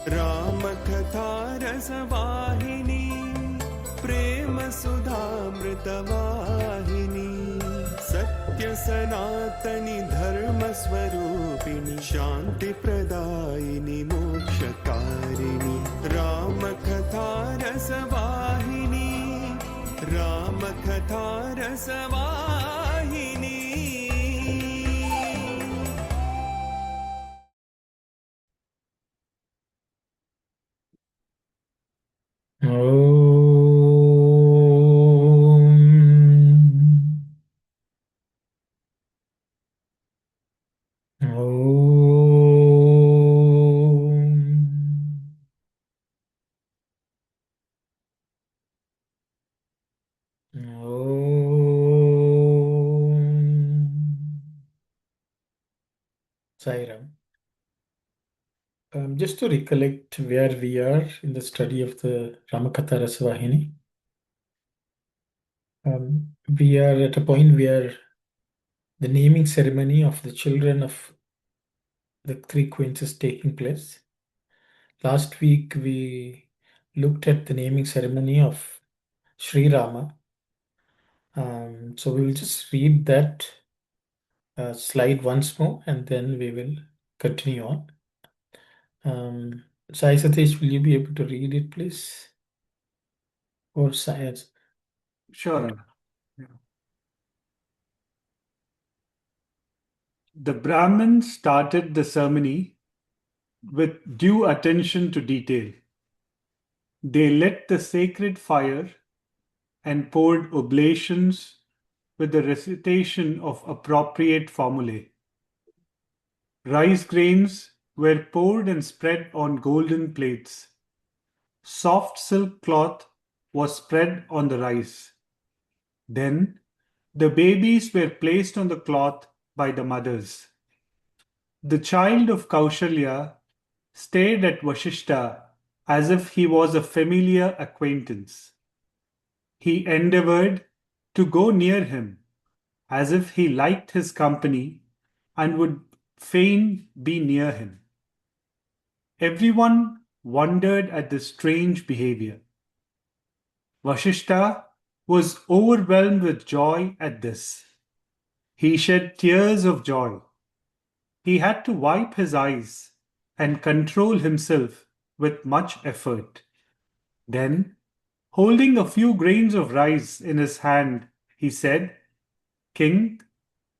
Ramakatha Rasavahini, Prema Sudhamritavahini, Sathya Sanatani Dharma Swarupini, Shanti Pradayini Mokshakarini, Ramakatha Rasavahini, Ramakatha Rasavahini. Sai Ram. Just to recollect where we are in the study of the Ramakatha Rasavahini, we are at a point where the naming ceremony of the children of the three queens is taking place. Last week we looked at the naming ceremony of Sri Rama. So we will just read that slide once more and then we will continue on. Sai Satish, will you be able to read it, please? Or Sai? Sure. Okay. Yeah. The Brahmin started the ceremony with due attention to detail. They lit the sacred fire and poured oblations with the recitation of appropriate formulae. Rice grains were poured and spread on golden plates. Soft silk cloth was spread on the rice. Then the babies were placed on the cloth by the mothers. The child of Kaushalya stared at Vashishta as if he was a familiar acquaintance. He endeavored to go near him as if he liked his company and would fain be near him. Everyone wondered at this strange behavior. Vashishta was overwhelmed with joy at this. He shed tears of joy. He had to wipe his eyes and control himself with much effort. Then, holding a few grains of rice in his hand, he said, "King,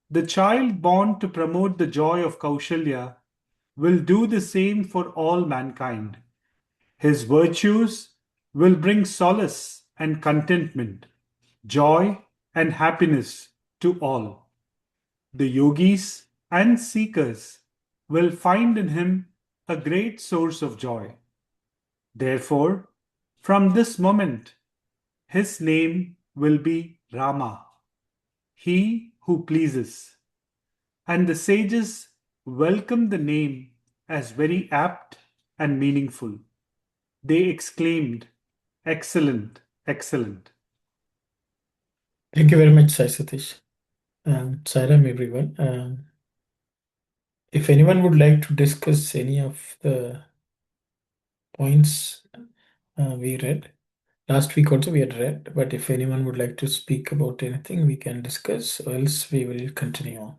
the child born to promote the joy of Kaushalya will do the same for all mankind. His virtues will bring solace and contentment, joy and happiness to all. The yogis and seekers will find in him a great source of joy. Therefore, from this moment, his name will be Rama, he who pleases." And the sages welcomed the name as very apt and meaningful. They exclaimed, "Excellent, excellent." Thank you very much, Sai Satish. Sai Ram, everyone. If anyone would like to discuss any of the points we read, last week also we had read, but if anyone would like to speak about anything, we can discuss, or else we will continue on.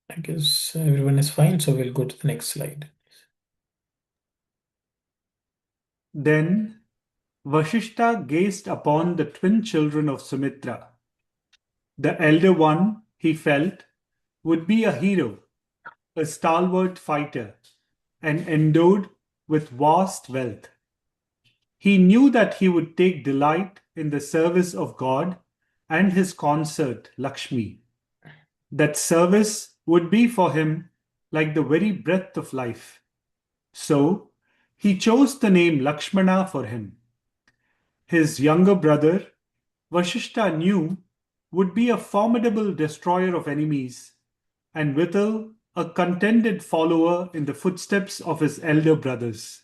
I guess everyone is fine, so we'll go to the next slide. Then Vashishta gazed upon the twin children of Sumitra. The elder one, he felt, would be a hero, a stalwart fighter, and endowed with vast wealth. He knew that he would take delight in the service of God and his consort Lakshmi. That service would be for him like the very breath of life. So he chose the name Lakshmana for him. His younger brother, Vashishta knew, would be a formidable destroyer of enemies, and withal a contented follower in the footsteps of his elder brothers.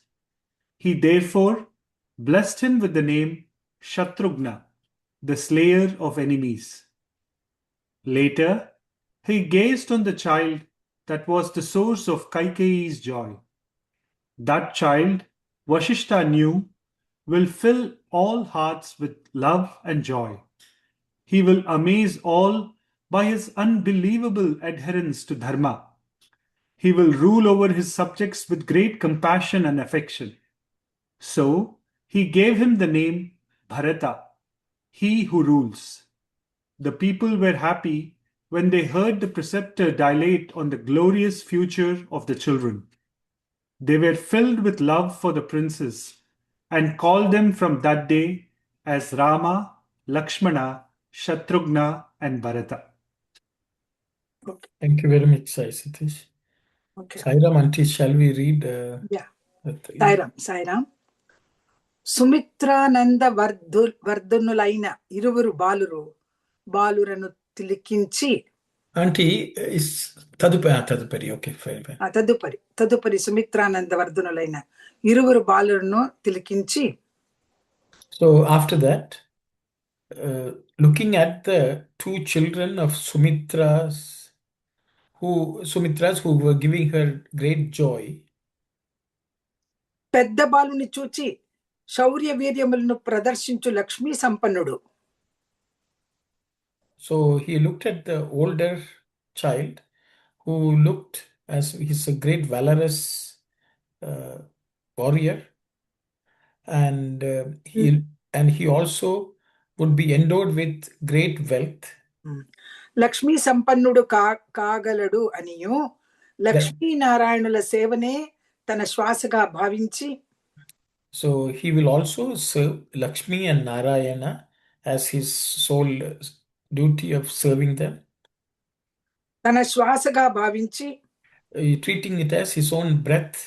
He therefore blessed him with the name Shatrugna, the slayer of enemies. Later, He gazed on the child that was the source of Kaikeyi's joy. That child, Vashishta knew, will fill all hearts with love and joy. He will amaze all by his unbelievable adherence to Dharma. He will rule over his subjects with great compassion and affection. So he gave him the name Bharata, he who rules. The people were happy when they heard the preceptor dilate on the glorious future of the children. They were filled with love for the princes and called them from that day as Rama, Lakshmana, Shatrughna, and Bharata. Okay. Thank you very much, Sai Satish. Okay. Sai Ram, auntie, shall we read? Yeah. the- Sai Ram. Sai Ram. సుమిత్రానంద వర్ధనులైన ఇరువురు బాలురను తిలికించి Auntie, is Tadupari. Okay, fine. తదుపరి సుమిత్రానంద వర్ధనులైన ఇరువురు బాలురను తిలికించి. So after that, looking at the two children of Sumitras who were giving her great joy, పెద్ద బాలుని చూచి శౌర్య వీర్యములను ప్రదర్శించు లక్ష్మీ సంపన్నుడు. so he looked at the older child who looked as he's a great valorous warrior, and he also would be endowed with great wealth. Lakshmi సంపన్నుడు కాగలడు అనియు లక్ష్మీనారాయణుల సేవనే తన శ్వాసగా భావించి. So he will also serve Lakshmi and Narayana as his sole duty of serving them. తన శ్వాసగా భావించి Treating it as his own breath.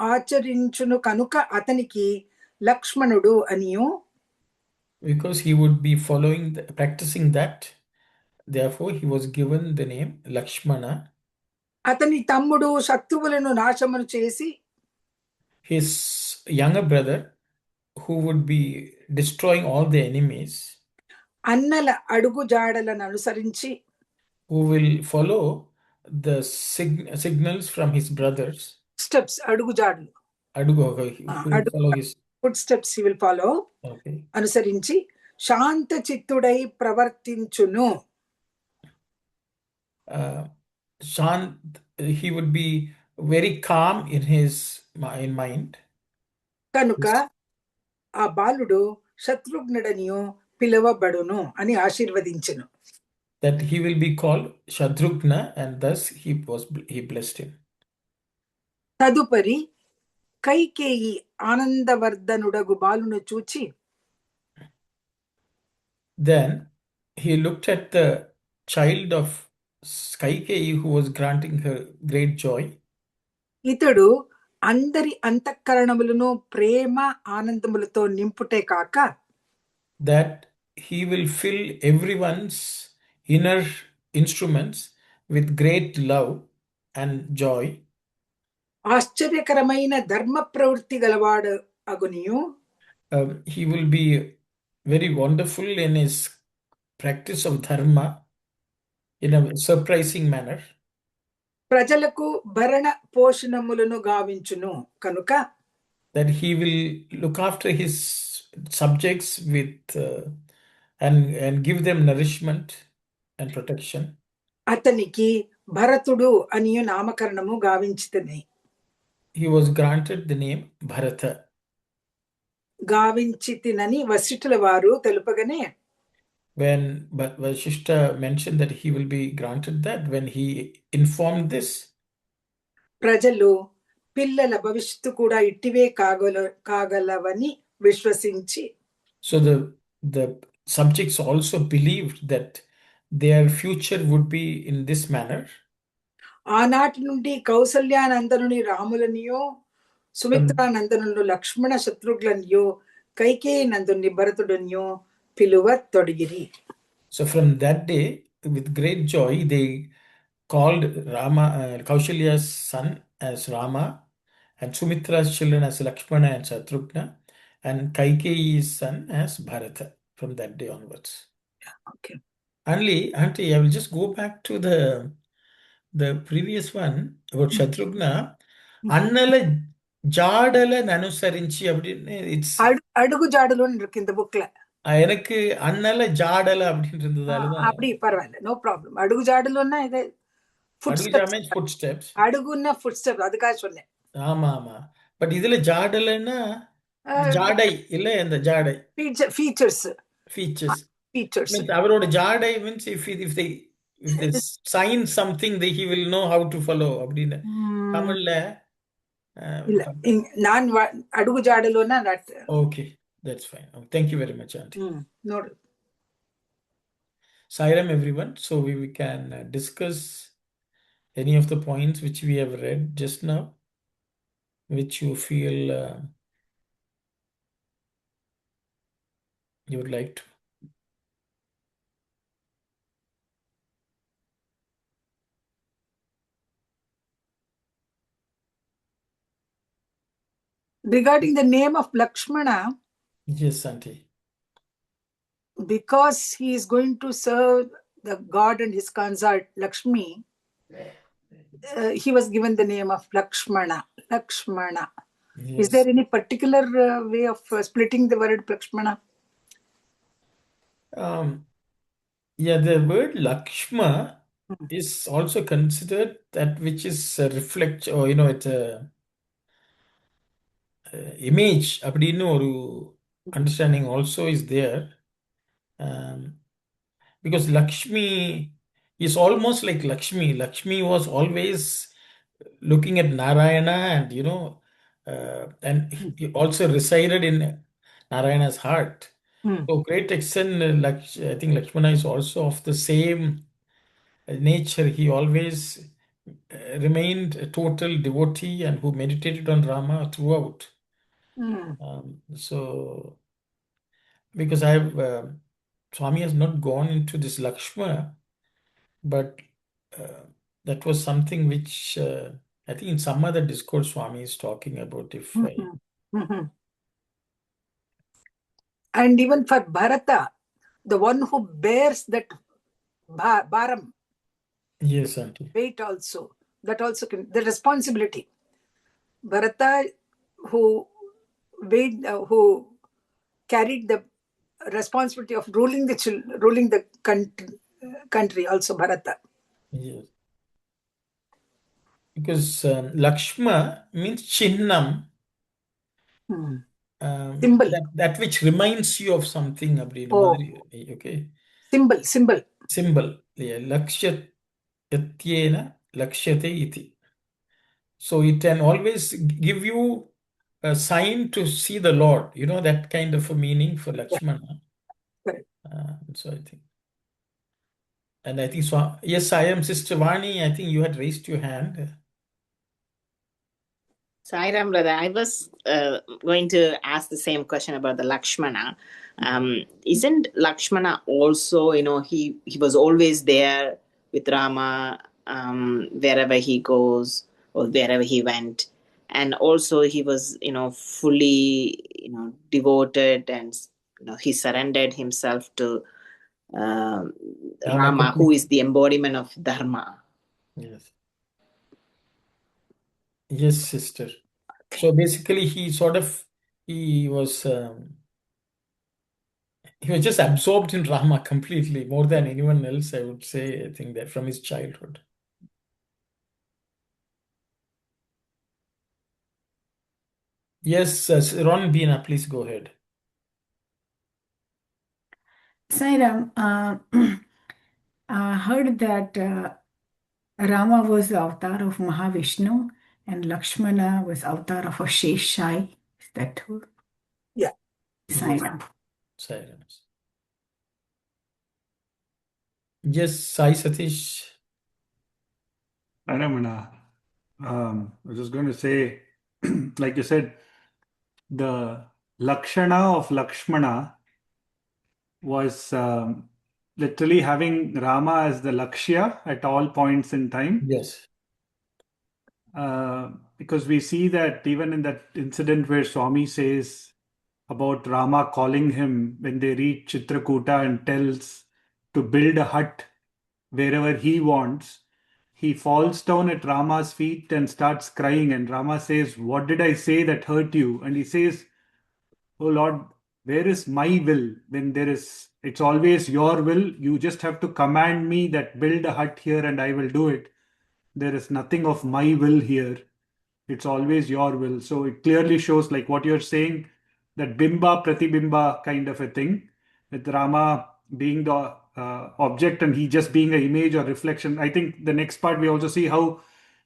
ఆచరించును కనుక అతనికి లక్ష్మణుడు అనియు. Because he would be practicing that, therefore he was given the name Lakshmana. అతని తమ్ముడు శత్రువులను నాశమును చేసి. His younger brother, who would be destroying all the enemies, అన్నల అడుగు జాడలను అనుసరించి, who will follow the signals from his brothers. Steps అడుగు జాడలు. Who will follow his foot steps he will follow. Okay. అనుసరించి శాంత చిత్తుడై ప్రవర్తించును. He would be very calm in mind. కనుక ఆ బాలుడు శత్రుఘ్నుడనియు పిలువబడును అని ఆశీర్వదించును. That he will be called Shatrughna, and thus he blessed him. తదుపరి కైకేయి ఆనందవర్ధనుడగు బాలును చూచి. Then he looked at the child of Kaikeyi who was granting her great joy. ఇతడు అందరి అంతఃకరణములను ప్రేమ ఆనందములతో నింపుటే కాక, that he will fill everyone's inner instruments with great love and joy. ఆశ్చర్యకరమైన ధర్మ ప్రవృత్తి గలవాడు అగునియు. He will be very wonderful in his practice of dharma in a surprising manner. ప్రజలకు భరణ పోషణములను గావించును కనుక, that he will look after his subjects with and give them nourishment and protection. అతనికి భరతుడు అనియు నామకరణము గావించితిని. He was granted the name Bharata. గావించితినని వశిష్ఠుల వారు తెలుపగానే, When Vashishta mentioned that he will be granted that, when he informed this, ప్రజలు పిల్లల భవిష్యత్తు కూడా ఇట్టివే కాగలవని విశ్వసించి, so the subjects also believed that their future would be in this manner. ఆనాటి నుండి కౌసల్యానందనుని రాములనియో, సుమిత్రానందనులు లక్ష్మణ శత్రుఘ్నులనియో, కైకేయి నందుని భరతుడనియో పిలువ తొడిగిరి. So from that day, with great joy, they called Rama, Kaushalya's son as Rama, and Sumitra's children as Lakshmana and Shatrughna, and Kaikeyi's son as Bharata from that day onwards. Okay. Auntie, I will just go back to the previous one about Shatrughna. Annala jadala nanusarinchi அப்படின்னு it's அடுகு ஜாடலோன்னு இருக்கு இந்த புக்ல. எனக்கு அண்ணல ஜாடல அப்படின்னு இருந்ததால தான் அப்படி பரவாயில்ல, நோ ப்ராப்ளம். அடுகு ஜாடலோன்னா இது ஃபுட் ஸ்டெப்ஸ். அடுகுன்னா ஃபுட் ஸ்டெப், அதுக்காக சொன்னேன். ஆமா ஆமா. பட் இதுல ஜாடலைன்னா ஜாடை இல்ல, இந்த ஜாடை ஃபீச்சர்ஸ் ஃபீச்சர்ஸ் ஃபீச்சர்ஸ் மீன்ஸ் அவரோட ஜாடை means if they sign something he will know how to follow அப்படின்னு தமிழ்ல இல்ல. நான் அடுகு ஜாடலோன்னா okay, that's fine. Thank you very much, auntie. Node. Sai Ram, everyone. So we can discuss any of the points which we have read just now, which you feel you would like to. Regarding the name of Lakshmana, Yes, auntie. because he is going to serve the god and his consort Lakshmi, he was given the name of Lakshmana. Lakshmana. Yes. Is there any particular way of splitting the word Lakshmana? Yeah, the word Lakshma is also considered that which is reflect, or it's a image அப்படின்னு ஒரு understanding also is there, because Lakshmi is almost like Lakshmi. Lakshmi was always looking at Narayana, and and he also resided in Narayana's heart. To a great extent, I think Lakshmana is also of the same nature. He always remained a total devotee and who meditated on Rama throughout. So, because Swami has not gone into this Lakshmana, but that was something which I think in some other discourse Swami is talking about. And even for Bharata, the one who bears that bharam, yes, auntie, weight also, that also can, the responsibility. Bharata, who carried the responsibility of ruling the country, also Bharata. Yes. Because Lakshma means Chinnam. Symbol. That which reminds you of something. Okay. Symbol. Yeah. Lakshatyena lakshyate iti. So it can always give you a sign to see the Lord. That kind of a meaning for Lakshmana. Correct. So I think. And I think so. Yes, I am Sister Vani. I think you had raised your hand. Sai Ram, brother, I was going to ask the same question about the Lakshmana. Isn't Lakshmana also, he was always there with Rama wherever he goes or wherever he went. And also he was, fully, devoted, and, he surrendered himself to Rama, who is the embodiment of Dharma. Yes. Yes, sister. So basically, he was just absorbed in Rama completely, more than anyone else, I would say. I think that from his childhood. Yes, Ron Bina, please go ahead. Sai Ram, heard that Rama was the avatar of Mahavishnu and Lakshmana was avatar of a Sheshai. Is that true? Yeah. Sai Ram. Sai Ram. Yes, Sai Satish. I was just going to say, like you said, the Lakshana of Lakshmana was literally having Rama as the Lakshya at all points in time. Yes. Because we see that even in that incident where Swami says about Rama calling him when they reach Chitrakuta and tells to build a hut wherever he wants, he falls down at Rama's feet and starts crying. And Rama says, "What did I say that hurt you?" And he says, "Oh Lord, where is my will when it's always your will? You just have to command me that build a hut here and I will do it. There is nothing of my will here. It's always your will." So it clearly shows, like what you're saying, that bimba pratibimba kind of a thing, with Rama being the object and he just being an image or reflection. I think the next part we also see how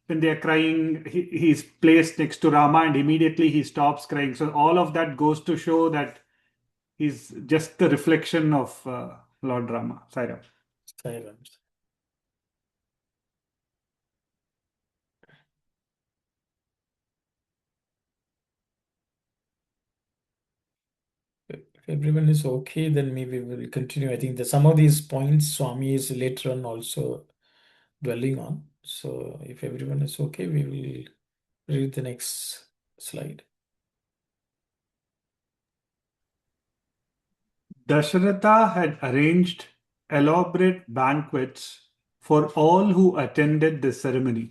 when they are crying, he's placed next to Rama and immediately he stops crying. So all of that goes to show that he's just the reflection of Lord Rama. Sai Ram. Sai Ram. If everyone is okay, then maybe we will continue. I think that some of these points Swami is later on also dwelling on. So if everyone is okay, we will read the next slide. Dasharatha had arranged elaborate banquets for all who attended the ceremony.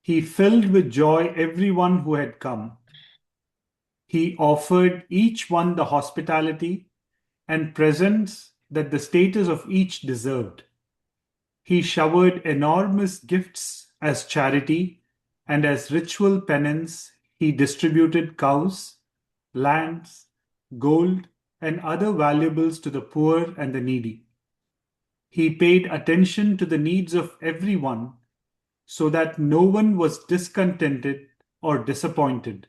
He filled with joy everyone who had come. He offered each one the hospitality and presents that the status of each deserved. He showered enormous gifts as charity, and as ritual penance, he distributed cows, lands, gold, and other valuables to the poor and the needy. He paid attention to the needs of everyone so that no one was discontented or disappointed.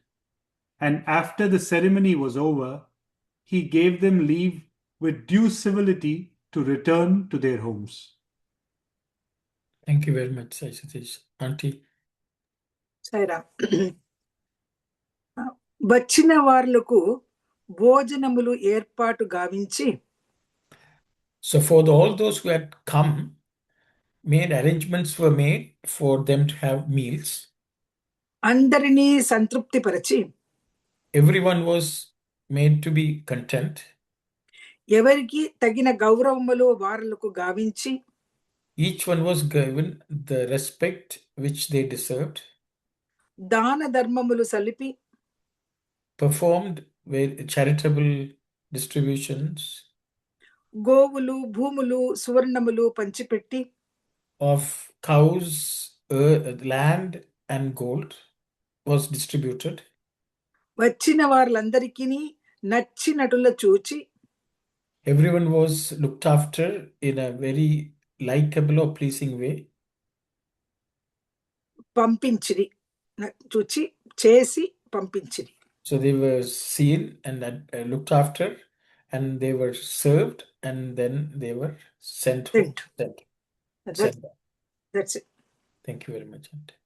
And after the ceremony was over, he gave them leave with due civility to return to their homes. Thank you very much, Sai Satish. Auntie. Sye Raa వచ్చిన వాళ్లకు భోజనములు ఏర్పాటు గావించి So for all those who had come, arrangements were made for them to have meals. అందరినీ సంతృప్తిపరచి Everyone was made to be content. ఎవరికి తగిన గౌరవములు వారులకు గావించి Each one was given the respect which they deserved. దాన ధర్మములు సలిపి Performed with charitable distributions గోవులు భూములు సువర్ణములు పంచిపెట్టి of cows, land and gold was distributed. వచ్చిన వారందరికీ నచ్చినటుల చూచి Everyone was looked after in a very likable or pleasing way. పంపించిరి చూచి చేసి పంపించిరి. So they were seen and looked after, and they were served, and then they were sent home. That's it. Thank you very much, Auntie.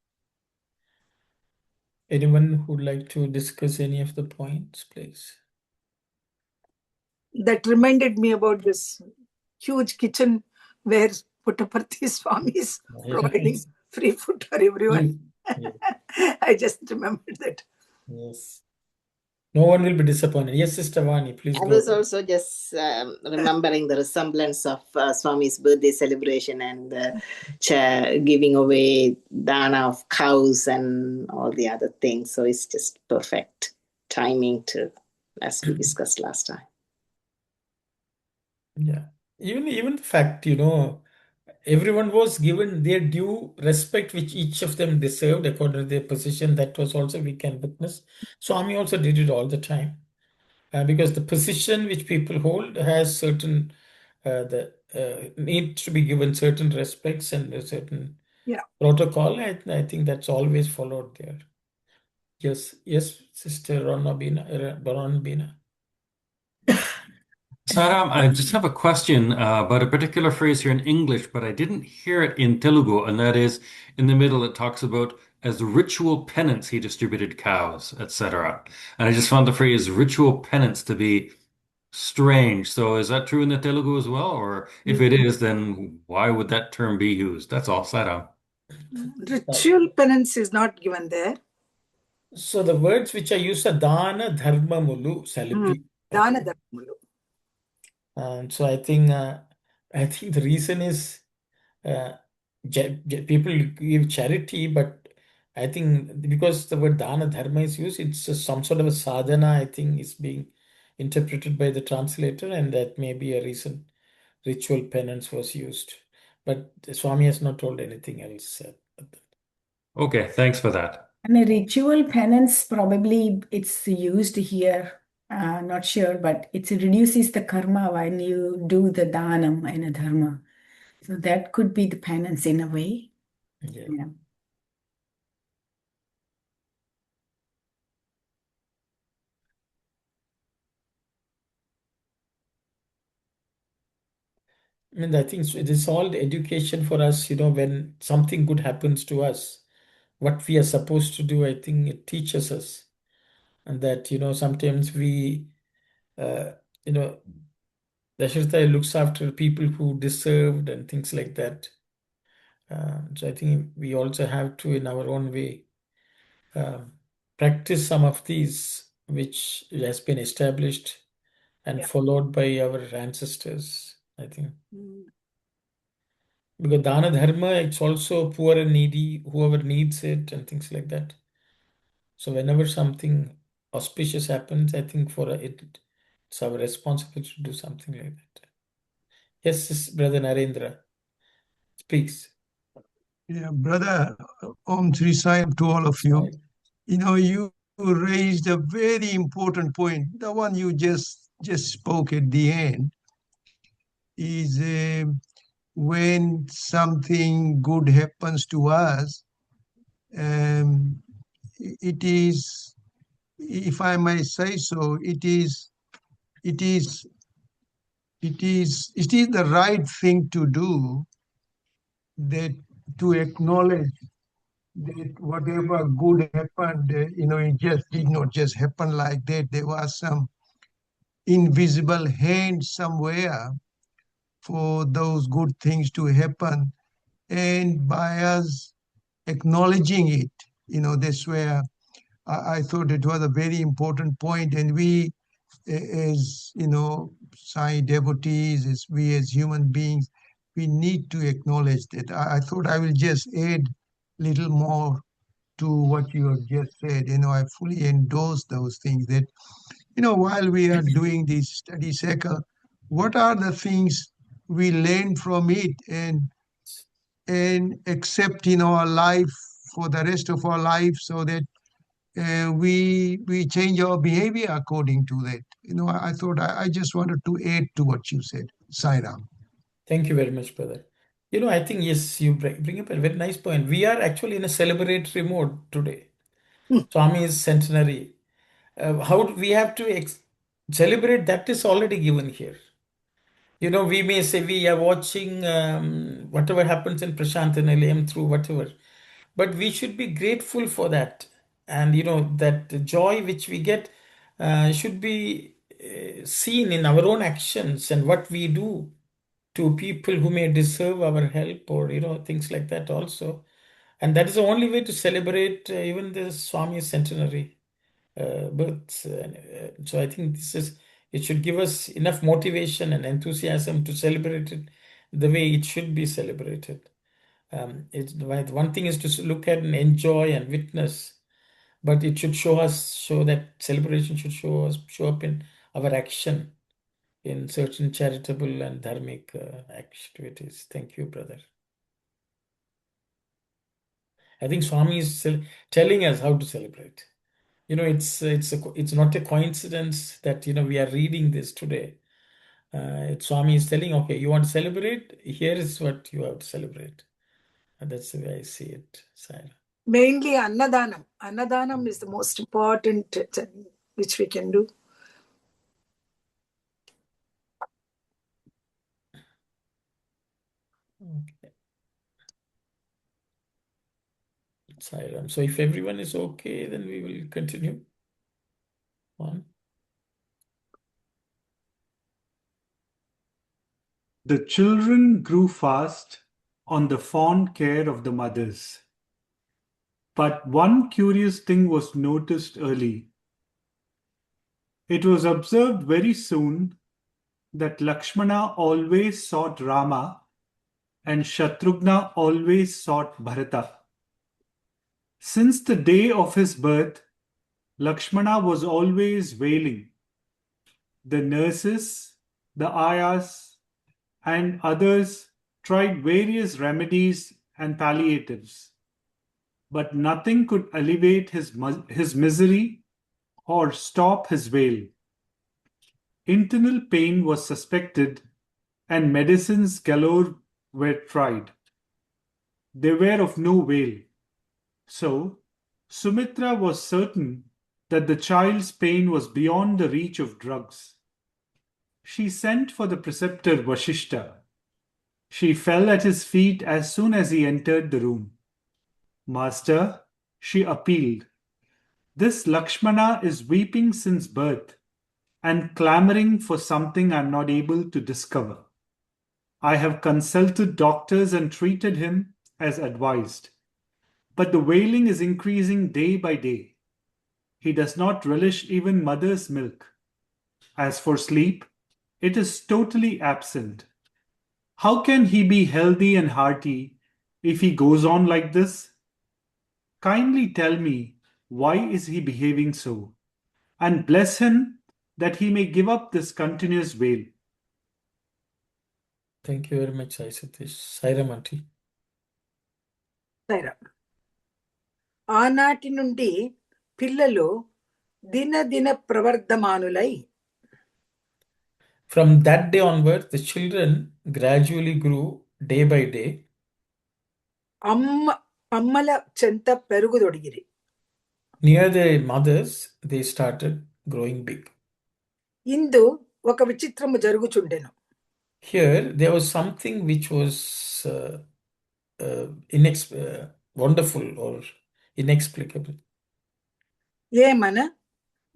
Anyone who would like to discuss any of the points, please? That reminded me about this huge kitchen where Puttaparthi Swami is providing free food for everyone. Yes. I just remembered that. Yes. No one will be disappointed. Yes, Sister Vani, please I go. was also just remembering the resemblance of Swami's birthday celebration and giving away dana of cows and all the other things. So it's just perfect timing to, as we discussed last time. Yeah. Even the fact, everyone was given their due respect which each of them deserved according to their position. That was also we can witness. Swami also did it all the time. Because the position which people hold has certain need to be given certain respects and a certain protocol. I think that's always followed there. Yes, Sister Bina. Sai Ram, I just have a question about a particular phrase here in English, but I didn't hear it in Telugu, and that is in the middle it talks about as ritual penance he distributed cows, etc. And I just found the phrase ritual penance to be strange. So is that true in the Telugu as well? Or if it is, then why would that term be used? That's all, Sai Ram. Ritual penance is not given there. So the words which are used are dana dharma mulu salipi. Dana dharmulu. And so I think I think the reason is uh, people give charity, but I think because the word dana dharma is used, it's just some sort of a sadhana, I think, is being interpreted by the translator, and that may be a reason ritual penance was used. But Swami has not told anything else. Okay, thanks for that. And a ritual penance, probably it's used here, not sure, but it reduces the karma when you do the dhanam and a dharma. So that could be the penance in a way. Yeah. Yeah. I mean, I think it is all the education for us, when something good happens to us, what we are supposed to do, I think it teaches us. And that, sometimes we, uh, you know, Dasharatha looks after people who deserved and things like that. So I think we also have to, in our own way, um, practice some of these, which has been established and Yeah. followed by our ancestors, I think. Mm. Because dana dharma, it's also poor and needy, whoever needs it, and things like that. So whenever something auspicious happens, I think it's our responsibility to do something like that. Yes, Brother Narendra speaks. Yeah, brother, Om Sri Sai Ram to all of you. Right. You raised a very important point. The one you just spoke at the end is when something good happens to us, um, it is, if I may say so, it is the right thing to do, that to acknowledge that whatever good happened, it just did not just happen like that. There was some invisible hand somewhere for those good things to happen. And by us acknowledging it, that's where I thought it was a very important point. And we, as, Sai devotees, as we as human beings, we need to acknowledge that. I thought I will just add little more to what you have just said. I fully endorse those things that, while we are doing this study cycle, what are the things we learn from it and accept in our life for the rest of our life, so that we change our behavior according to that. I thought I just wanted to add to what you said. Sai Ram. Thank you very much, brother. I think, yes, you bring up a very nice point. We are actually in a celebratory mode today. Swami's centenary. How we have to celebrate, that is already given here. We may say we are watching whatever happens in Prashant and Nilayam through whatever, but we should be grateful for that. And that the joy which we get should be seen in our own actions and what we do to people who may deserve our help, or things like that also. And that is the only way to celebrate even the Swami centenary birth. So I think it should give us enough motivation and enthusiasm to celebrate it the way it should be celebrated. One thing is to look at and enjoy and witness, but it should show that celebration should show up in our action in certain charitable and dharmic activities. Thank you, brother. I think Swami is telling us how to celebrate. It's not a coincidence that we are reading this today. Swami is telling, okay, you want to celebrate? Here is what you have to celebrate. And that's the way I see it, Sai. Mainly Annadanam. Annadanam is the most important thing which we can do. Okay. Sai Ram. So if everyone is okay, then we will continue. One. The children grew fast on the fond care of the mothers. But one curious thing was noticed early. It was observed very soon that Lakshmana always sought Rama and Shatrughna always sought Bharata. Since the day of his birth, Lakshmana was always wailing. The nurses, the ayahs, and others tried various remedies and palliatives, but nothing could alleviate his misery or stop his wail. Internal pain was suspected, and medicines galore were tried. They were of no avail. So, Sumitra was certain that the child's pain was beyond the reach of drugs. She sent for the preceptor Vashishta. She fell at his feet as soon as he entered the room. Master, she appealed, this Lakshmana is weeping since birth and clamoring for something I am not able to discover. I have consulted doctors and treated him as advised, but the wailing is increasing day by day. He does not relish even mother's milk. As for sleep, it is totally absent. How can he be healthy and hearty if he goes on like this? Kindly tell me, why is he behaving so? And bless him that he may give up this continuous wail. Thank you very much, Sai Satish. Sai Ram aunty. Sye Raa ఆనాటి నుండి పిల్లలు దినదిన ప్రవర్ధమానులై From that day onwards, the children gradually grew day by day. అమ్మల చెంత పెరుగుదొడిగిరి. Near their mothers, they started growing big. ఇందు ఒక విచిత్రము జరుగుచుండెను. Here, there was something which was wonderful or inexplicable. ఏమన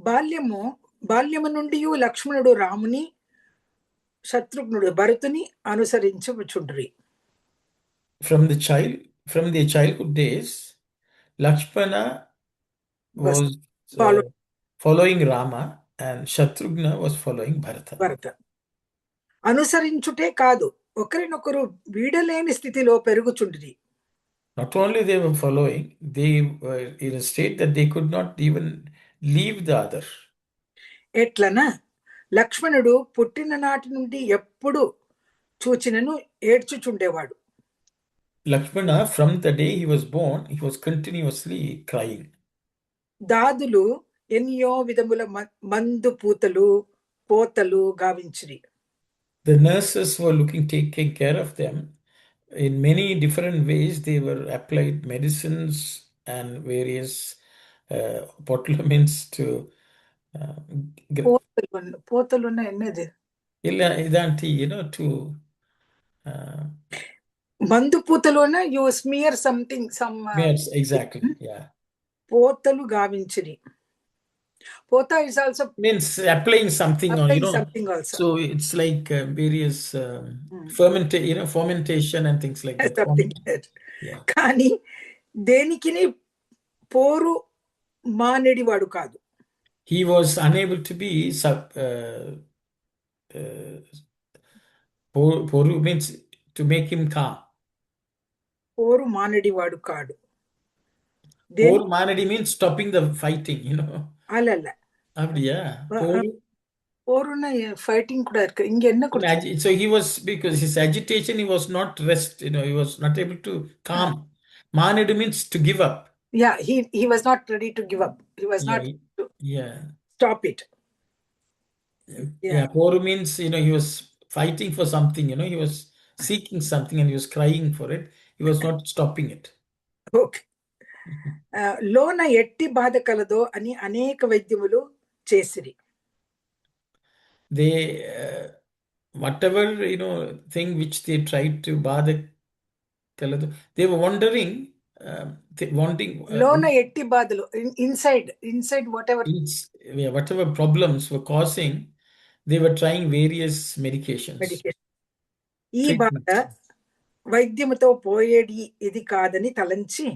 బాల్యము నుండి లక్ష్మణుడు రాముని శత్రుఘ్నుడు భరతుని అనుసరించుచుండ్రి. From their childhood days, Lakshmana was following Rama and Shatrughna was following Bharata. అనుసరించుటే కాదు, ఒకరినొకరు వీడలేని స్థితిలో పెరుగుచుండ్రి. Not only they were following, they were in a state that they could not even leave the other. ఎట్లనా లక్ష్మణుడు పుట్టిన నాటి నుండి ఎప్పుడు చూచినను ఏడ్చుచుండేవాడు. Lakshmana, from the day he was born, he was continuously crying. దాదులు ఎన్నో విధముల మందు పోతలు గావించిరి. The nurses were taking care of them. In many different ways, they were applied medicines and various botulinums to పోతలు ఎన్నది to మందు పూతలోన you smear something yes, exactly, yeah. పోతలు గావించిరి. Pota is also means applying something on, something also. So it's like various fermentation and things like that. Something that. Yeah. కానీ దేనికిని పోరు మానేడివాడు కాదు. He was unable to be poru means to make him calm. పోరు మానేడివాడు కాడు. Poru manedi means stopping the fighting, అలల్ల அப்படியா போருன்னா fighting கூட இருக்கு. இங்க என்ன so he was, because his agitation, he was not rest, he was not able to calm. Manedi means to give up. Yeah, he was not ready to give up. He was not to stop it. Yeah, poru means he was fighting for something, he was seeking something and he was crying for it. He was not stopping it. Okay. లోన ఎట్టి బాధ కలదో అని అనేక వైద్యములు చేసిరి. They whatever thing which they tried to bother kalado, they were wondering, wanting లోన ఎట్టి బాధలు inside whatever problems were causing, they were trying various medications. ఈ బాధ వైద్యముతో పోయేది ఇది కాదని తలంచి,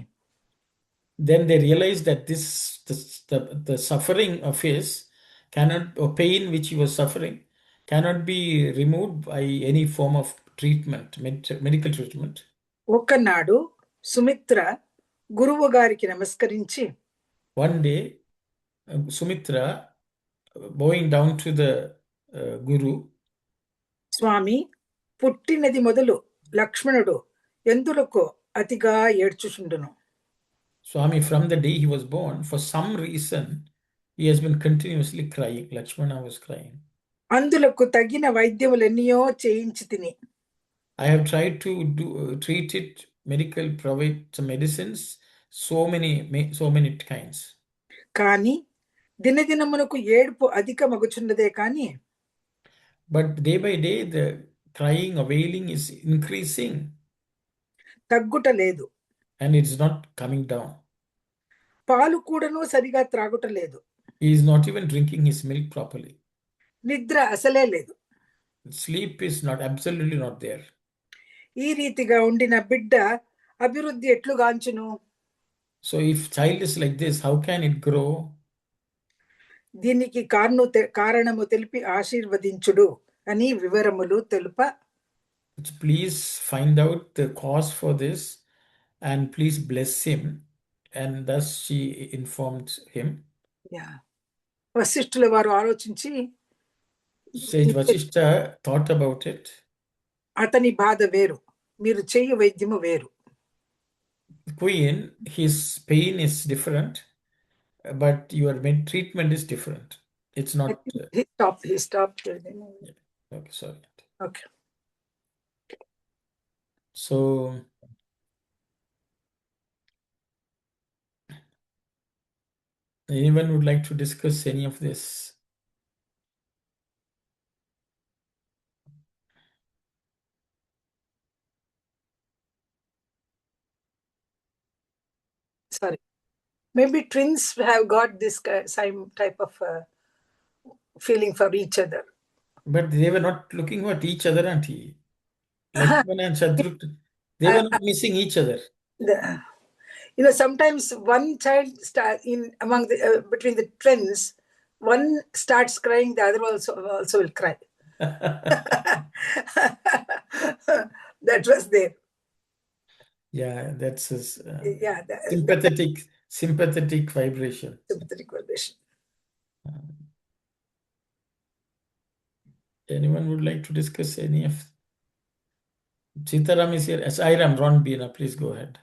then they realized that the suffering of his or pain which he was suffering cannot be removed by any form of treatment, medical treatment. ఒకనాడు సుమిత్ర గురువు గారికి నమస్కరించి, One day, Sumitra, bowing down to the Guru, స్వామి, పుట్టినది మొదలు లక్ష్మణుడు ఎందులకు అతిగా ఏడ్చుచుండును? Swami, from the day he was born, for some reason, he has been continuously crying. Lakshmana was crying. అందులకు తగిన వైద్యములెన్నయో చేయించి తిని, I have tried to treat it, provide some medicines, so many kinds. కానీ దినదినమునకు ఏడుపు అధికమగుచున్నదే కాని But day by day, the crying, wailing is increasing, తగ్గుట లేదు. and it's not coming down. పాలు కూడాను సరిగా త్రాగుట లేదు. He is not even drinking his milk properly. నిద్ర అసలే లేదు. Sleep is absolutely not there. ఈ రీతిగా ఉండిన బిడ్డ అభివృద్ధి ఎట్లుగాంచును? So if child is like this, how can it grow? దీనికి కారణము తెలిపి ఆశీర్వదించుడు అని వివరములు తెలుప, Please find out the cause for this and please bless him. And thus she informed him. వశిష్ఠుల వారు ఆలోచించి, Sage Vasishtha thought about it. అతని బాధ వేరు, మీరు చేయు వైద్యము వేరు. Queen, his pain is different, but your treatment is different. It's not. He stopped. Okay, sorry. Okay. So, anyone would like to discuss any of this? Sorry. Maybe twins have got this same type of feeling for each other. But they were not looking at each other, auntie. Lakshmana and Shatrugna, they were not missing each other. Sometimes one child between the twins, one starts crying, the other also will cry. That was there. Yeah, that's his sympathetic vibration. Sympathetic vibration. Anyone would like to discuss any of? Sitaram is here. Sai Ram, Ron Bina, please go ahead.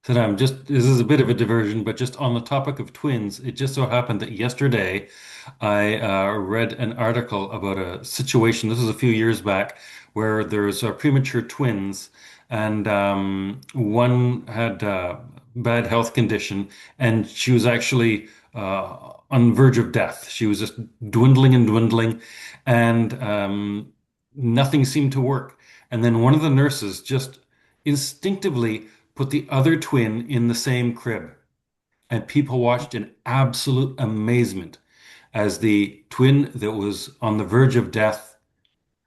Saddam, this is a bit of a diversion, but just on the topic of twins, it just so happened that yesterday I read an article about a situation, this was a few years back, where there's premature twins, and one had a bad health condition, and she was actually on the verge of death. She was just dwindling and dwindling, and nothing seemed to work. And then one of the nurses just instinctively put the other twin in the same crib. And people watched in absolute amazement as the twin that was on the verge of death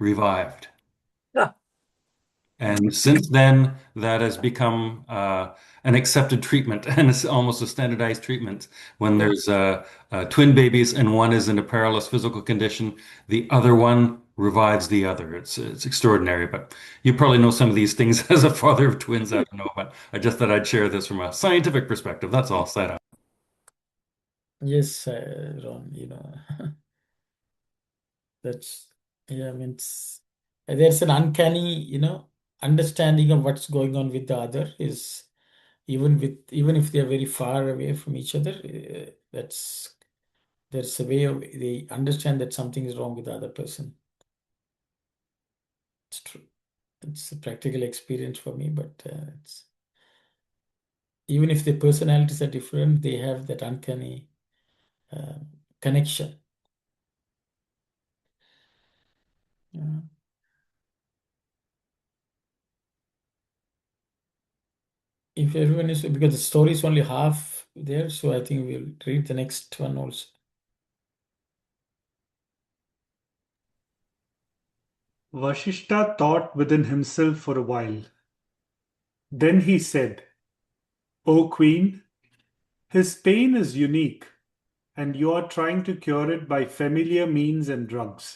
revived. And since then, that has become an accepted treatment, and it's almost a standardized treatment. When there's twin babies and one is in a perilous physical condition, the other one revives the other. It's extraordinary, but you probably know some of these things as a father of twins. I don't know, but I just thought I'd share this from a scientific perspective. That's all. Sai Ram. Yes, Ron, that's, there's an uncanny, understanding of what's going on with the other is even if they're very far away from each other, there's a way of they understand that something is wrong with the other person. It's true. It's a practical experience for me, but even if the personalities are different, they have that uncanny connection. If everyone is, because the story is only half there, so I think we'll read the next one also. Vashishta thought within himself for a while. Then he said, "O Queen, his pain is unique, and you are trying to cure it by familiar means and drugs.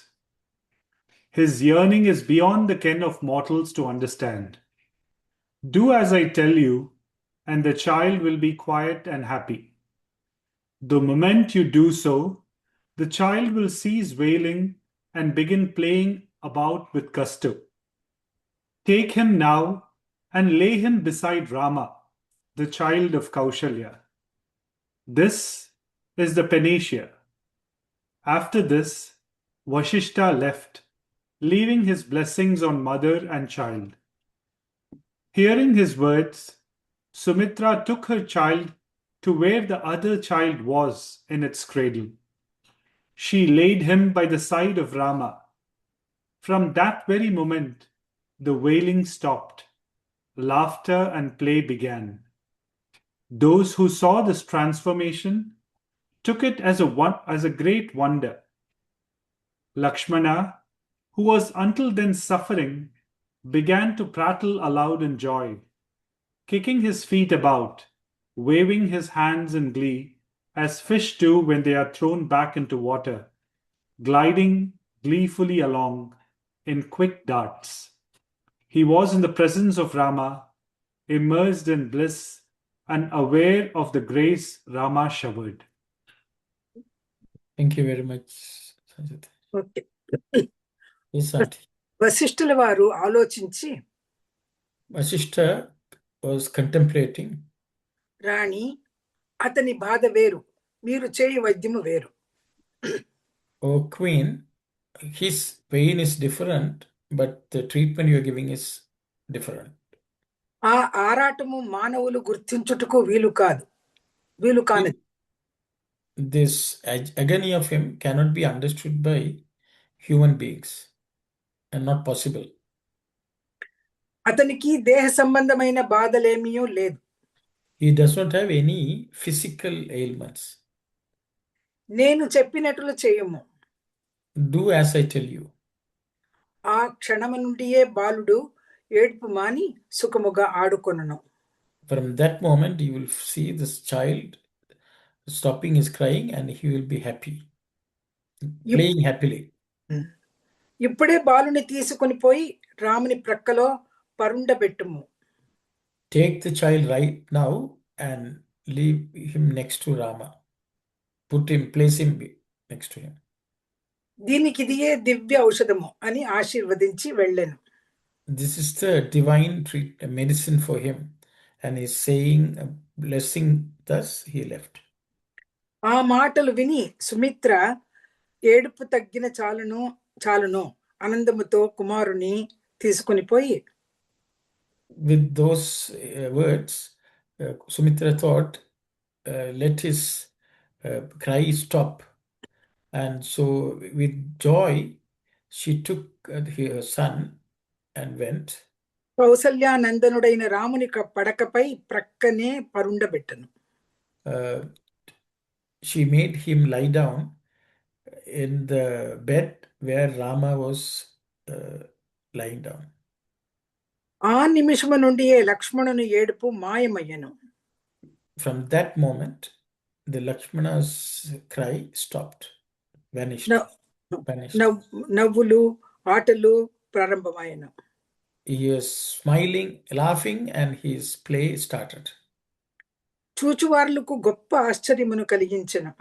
His yearning is beyond the ken of mortals to understand. Do as I tell you, and the child will be quiet and happy. The moment you do so, the child will cease wailing and begin playing about with gusto. Take him now and lay him beside Rama, the child of Kaushalya. This is the panacea. After this, Vashishta left, leaving his blessings on mother and child. Hearing his words, Sumitra took her child to where the other child was in its cradle. She laid him by the side of Rama. From that very moment, the wailing stopped. Laughter and play began. Those who saw this transformation took it as a great wonder. Lakshmana, who was until then suffering, began to prattle aloud in joy, kicking his feet about, waving his hands in glee, as fish do when they are thrown back into water, gliding gleefully along in quick darts. He was in the presence of Rama, immersed in bliss and aware of the grace Rama showered. Thank you very much, Sanjit. Okay Yes, Auntie. వశిష్ఠుల వారు ఆలోచించి Vasishta was contemplating, రాణి అతని బాధ వేరు, మీరు చేయి వైద్యము వేరు. oh Queen, his pain is different, but the treatment you are giving is different. ఆ ఆరాటము మానవులు గుర్తించుటకు వీలు కానిది. This agony of him cannot be understood by human beings and not possible. అతనికి దేహ సంబంధమైన బాధలేమీయూ లేదు. He does not have any physical ailments. నేను చెప్పినట్లు చేయము. Do as I tell you. ఆ క్షణము నుండియే బాలుడు ఏడుపు మాని సుఖముగా ఆడుకొనును. From that moment you will see this child stopping his crying and he will be happy, playing happily. ఇప్పుడే బాలుని తీసుకొని పోయి రాముని ప్రక్కలో పరుండబెట్టుము. Take the child right now and leave him next to Rama. Place him next to him. దీనికి ఇదియే దివ్య ఔషధము అని ఆశీర్వదించి వెళ్ళెను. This is the divine medicine for him, and he's saying a blessing, thus he left. ఆ మాటలు విని సుమిత్ర ఏడుపు తగ్గిన చాలును ఆనందముతో కుమారుని తీసుకొని పోయి. With those words, Sumitra thought, let his cry stop. And so with joy, she took her son and went. కౌసల్యానందనుడైన రాముని పడకపై ప్రక్కనే పరుండబెట్టను. She made him lie down in the bed where Rama was lying down. ఆ నిమిషము నుండియే లక్ష్మణుని ఏడుపు మాయమయ్యను. From that moment, the Lakshmana's cry stopped, vanished. నవ్వులు ఆటలు ప్రారంభమయ్యను. He was smiling, laughing, and his play started. చూచువార్లకు గొప్ప ఆశ్చర్యమును కలిగించెను.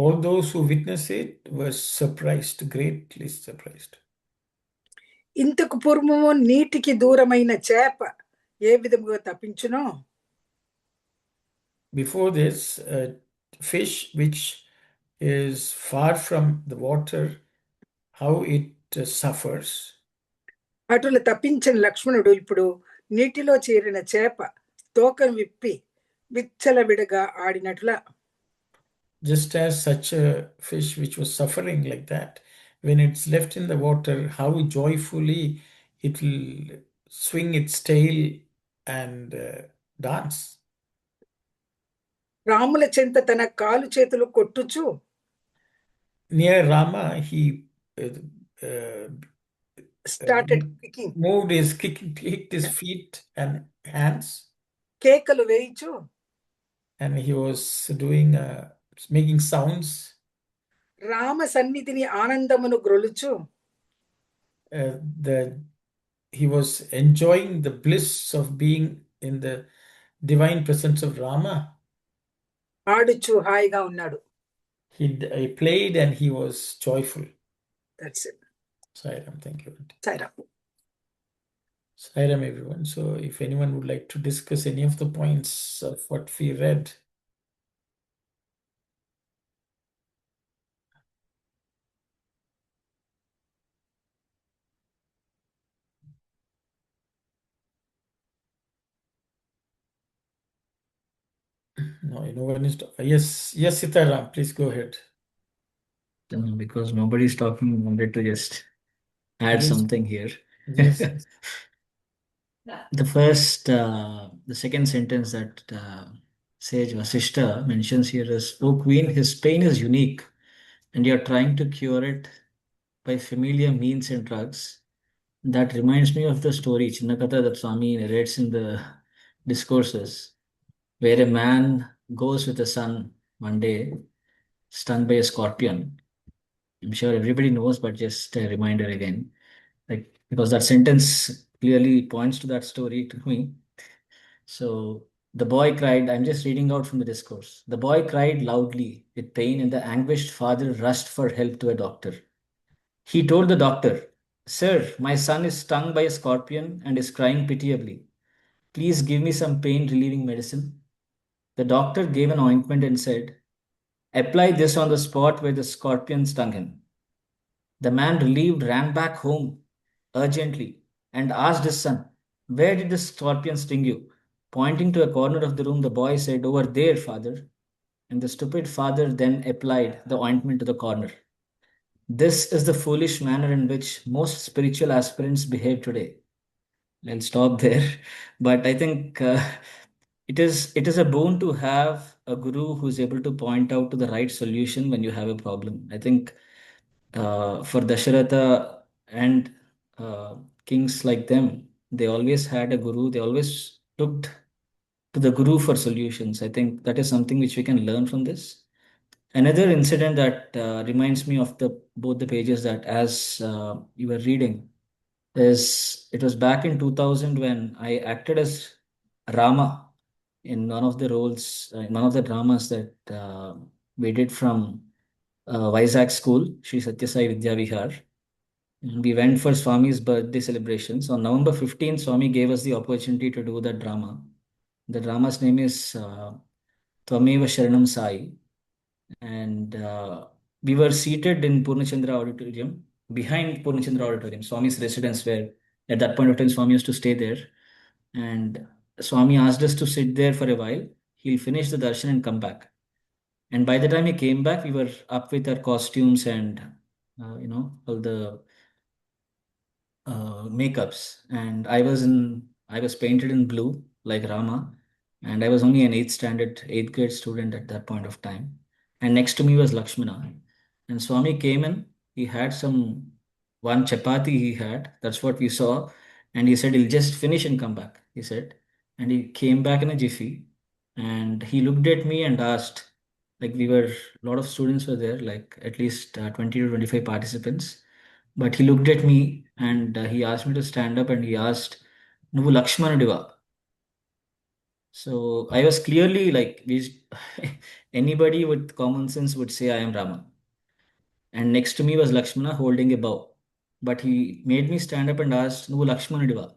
All those who witnessed it were surprised, greatly surprised. ఇంతకు పూర్వము నీటికి దూరమైన చేప ఏ విధముగా తప్పించునో, before this, a fish which is far from the water, how it suffers. అటుల తప్పించిన లక్ష్మణుడు ఇప్పుడు నీటిలో చేరిన చేప తోకను విప్పి విచ్చలవిడగా ఆడినట్ల, just as such a fish which was suffering like that, when it's left in the water, how joyfully it will swing its tail and dance. రాముల చెంత తన కాలు చేతులు కొట్టుచు, near Rama, he started kicking, moved his kicked his feet and hands, కేకలు వేయిచు, and he was doing making sounds. Rama సన్నిధిని ఆనందమును గ్రొలుచు, he was enjoying the bliss of being in the divine presence of Rama. ఆడుచు హాయిగా ఉన్నాడు. He played and he was joyful. That's it. Sai Ram, thank you. Sai Ram. Sai Ram, everyone. So if anyone would like to discuss any of the points of what we read. No, no one is. Yes, Sitaram, please go ahead. Because nobody's talking, I wanted to just add Yes. something here. Yes. The second sentence that Sage Vasishta mentions here is, "O Queen, his pain is unique, and you're trying to cure it by familiar means and drugs." That reminds me of the story Chinnakatha that Swami narrates in the discourses, where a man goes with a son one day, stung by a scorpion. I'm sure everybody knows, but just a reminder again, like because that sentence clearly points to that story to me. So the boy cried. I'm just reading out from the discourse. The boy cried loudly with pain, and the anguished father rushed for help to a doctor. He told the doctor, "Sir, my son is stung by a scorpion and is crying pitiably. Please give me some pain relieving medicine." The doctor gave an ointment and said, "Apply this on the spot where the scorpion stung him." The man, relieved, ran back home urgently and asked his son, "Where did the scorpion sting you?" Pointing to a corner of the room, the boy said, "Over there, father." And the stupid father then applied the ointment to the corner. This is the foolish manner in which most spiritual aspirants behave today. I'll stop there. But I think it is a boon to have a guru who's able to point out to the right solution when you have a problem. I think for Dasharatha and kings like them, they always had a guru. They always looked to the guru for solutions. I think that is something which we can learn from this. Another incident that reminds me of the both the pages that as you were reading is it was back in 2000 when I acted as Rama in one of the roles, in one of the dramas that we did from Vizag School, Sri Sathya Sai Vidya Vihar. And we went for Swami's birthday celebrations. On November 15th, Swami gave us the opportunity to do that drama. The drama's name is Tvameva Sharanam Sai. And we were seated in Purnachandra Auditorium, behind Purnachandra Auditorium, Swami's residence, where at that point of time Swami used to stay there. And Swami asked us to sit there for a while. He'll finish the darshan and come back. And by the time he came back, we were up with our costumes and all the makeups. And I was painted in blue like Rama, and I was only an eighth grade student at that point of time. And next to me was Lakshmana. And Swami came in. He had one chapati he had. That's what we saw. And he said he'll just finish and come back. He said, and he came back in a jiffy. And he looked at me and asked, like a lot of students were there, like at least 20 to 25 participants. But he looked at me and he asked me to stand up and he asked, "Nuvu Lakshmanadiva." So I was clearly like, anybody with common sense would say I am Rama. And next to me was Lakshmana holding a bow. But he made me stand up and asked, "Nuvu Lakshmanadiva."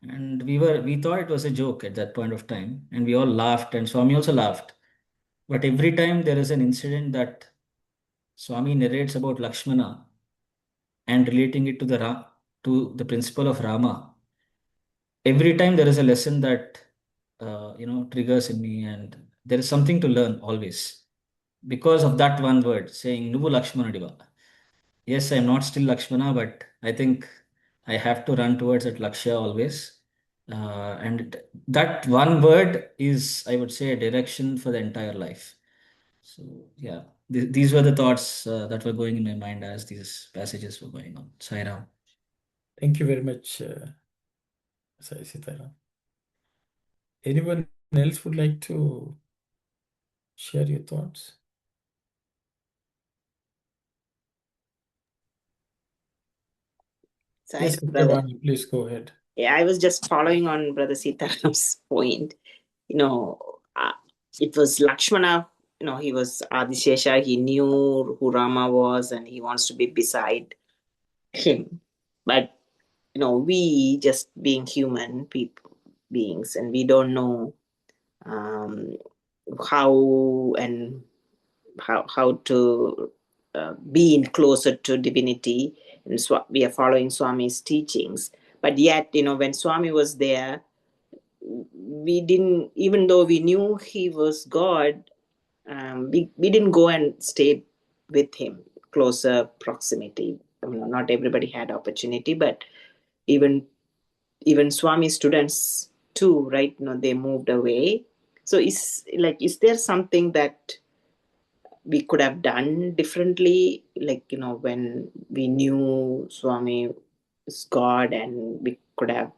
And we thought it was a joke at that point of time. And we all laughed and Swami also laughed. But every time there is an incident that Swami narrates about Lakshmana and relating it to the principle of Rama, every time there is a lesson that triggers in me, and there is something to learn always because of that one word saying Nuvu Lakshmana Diva. Yes, I'm not still Lakshmana, but I think I have to run towards that Lakshya always. And that one word is, I would say, a direction for the entire life. So, yeah, these were the thoughts that were going in my mind as these passages were going on. Sai Ram. Thank you very much, Sai Sitaram. Anyone else would like to share your thoughts? Sai Yes, Ram, brother. Bhagawan, please go ahead. Yeah, I was just following on Brother Sitaram's point. It was Lakshmana, he was Adishesha, he knew who Rama was and he wants to be beside him. But, we just being human beings, and we don't know how to be in closer to divinity, and we are following Swami's teachings. But yet, when Swami was there, we didn't, even though we knew he was God, we didn't go and stay with him, closer proximity. Not everybody had opportunity, but even Swami students too, right? They moved away. So is there something that we could have done differently, when we knew Swami is God, and we could have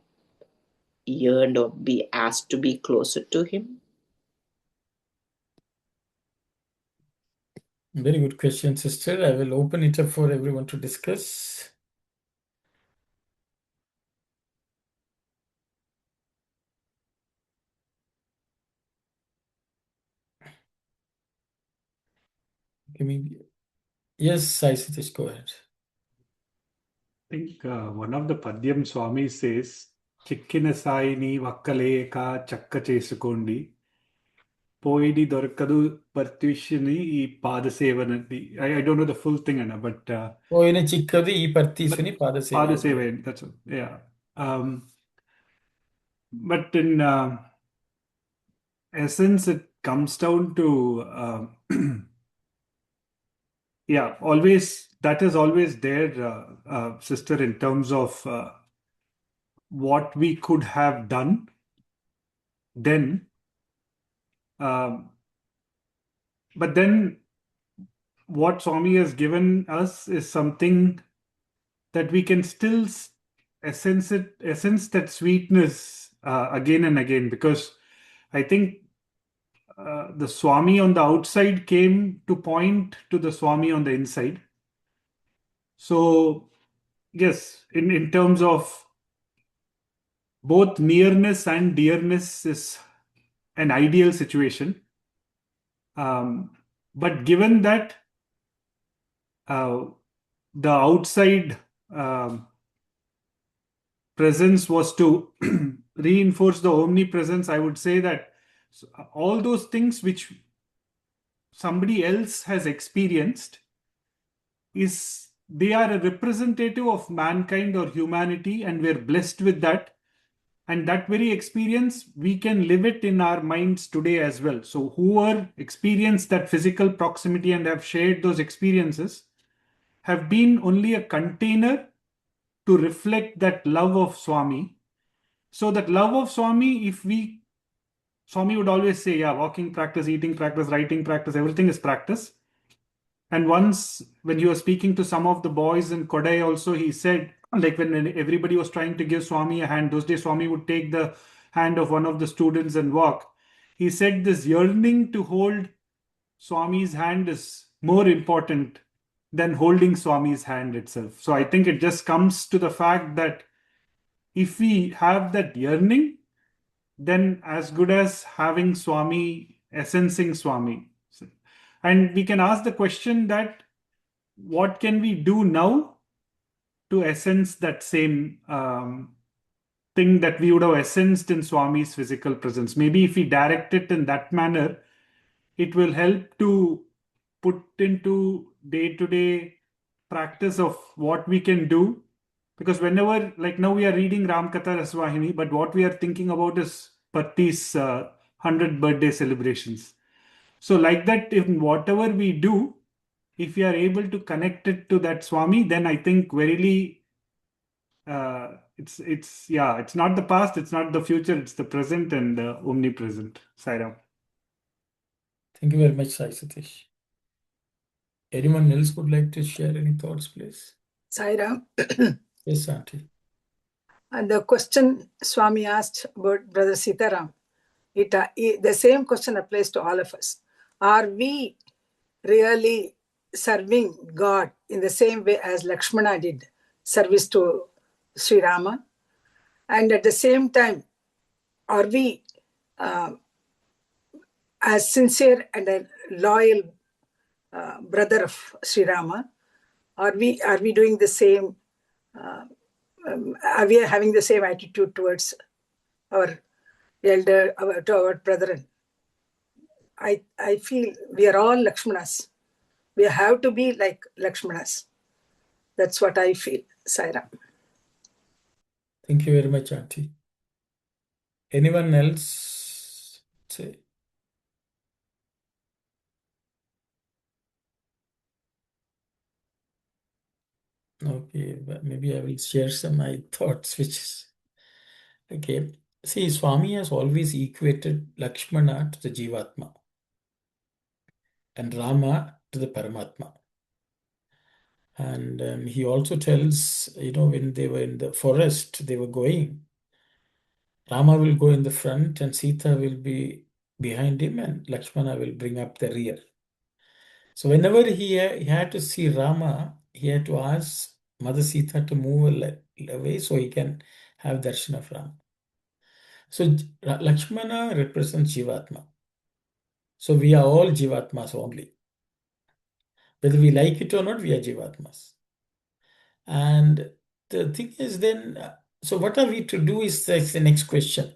yearned or be asked to be closer to him? Very good question, sister. I will open it up for everyone to discuss. Yes, Sai Satish, go ahead. I think one of the Padyam Swami says, Chikkina Saini Vakkaleka Chakka Chesukondi. Poidi Dorkadu Partushini E Padasevanandi. I don't know the full thing, Anna, but Poyine chikkadu ee partisuni padaseva. Padasevan, that's all. Yeah. But in essence, it comes down to yeah, always that is always there, sister, in terms of what we could have done then. But then what Swami has given us is something that we can still essence that sweetness again and again, because I think the Swami on the outside came to point to the Swami on the inside. So yes, in terms of both nearness and dearness is an ideal situation. But given that the outside presence was to reinforce the omnipresence, I would say that all those things which somebody else has experienced, they are a representative of mankind or humanity, and we're blessed with that. And that very experience, we can live it in our minds today as well. So whoever experienced that physical proximity and have shared those experiences have been only a container to reflect that love of Swami. So that love of Swami, Swami would always say, yeah, walking practice, eating practice, writing practice, everything is practice. And once when he was speaking to some of the boys in Kodai also, he said, like when everybody was trying to give Swami a hand, those days Swami would take the hand of one of the students and walk. He said this yearning to hold Swami's hand is more important than holding Swami's hand itself. So I think it just comes to the fact that if we have that yearning, then as good as having Swami, essencing Swami. And we can ask the question that what can we do now to essence that same thing that we would have essenced in Swami's physical presence? Maybe if we direct it in that manner, it will help to put into day-to-day practice of what we can do. Because whenever, like now we are reading Ramakatha Rasavahini, but what we are thinking about is Patti's 100th birthday celebrations. So like that, in whatever we do, if we are able to connect it to that Swami, then I think verily it's not the past, it's not the future, it's the present and omnipresent. Sai Ram. Thank you very much, Sai Satish. Anyone else would like to share any thoughts, please? Sai Ram. Yes, Auntie. And the question Swami asked about Brother Sitaram, the same question applies to all of us. Are we really serving God in the same way as Lakshmana did, service to Sri Rama? And at the same time, are we as sincere and a loyal brother of Sri Rama? Are we doing the same? Are we having the same attitude towards our elder, to our brethren? I feel we are all Lakshmanas. We have to be like Lakshmanas. That's what I feel, Sai Ram. Thank you very much, Auntie. Anyone else say? Okay, but maybe I will share some my thoughts, which is okay. See, Swami has always equated Lakshmana to the Jivatma and Rama to the Paramatma. And he also tells, when they were in the forest, they were going. Rama will go in the front and Sita will be behind him and Lakshmana will bring up the rear. So whenever he had to see Rama, he had to ask Mother Sita to move away so he can have darshan of Rama. So Lakshmana represents Jivatma. So we are all Jivatmas only. Whether we like it or not, we are Jivatmas. And the thing is then, so what are we to do is that's the next question.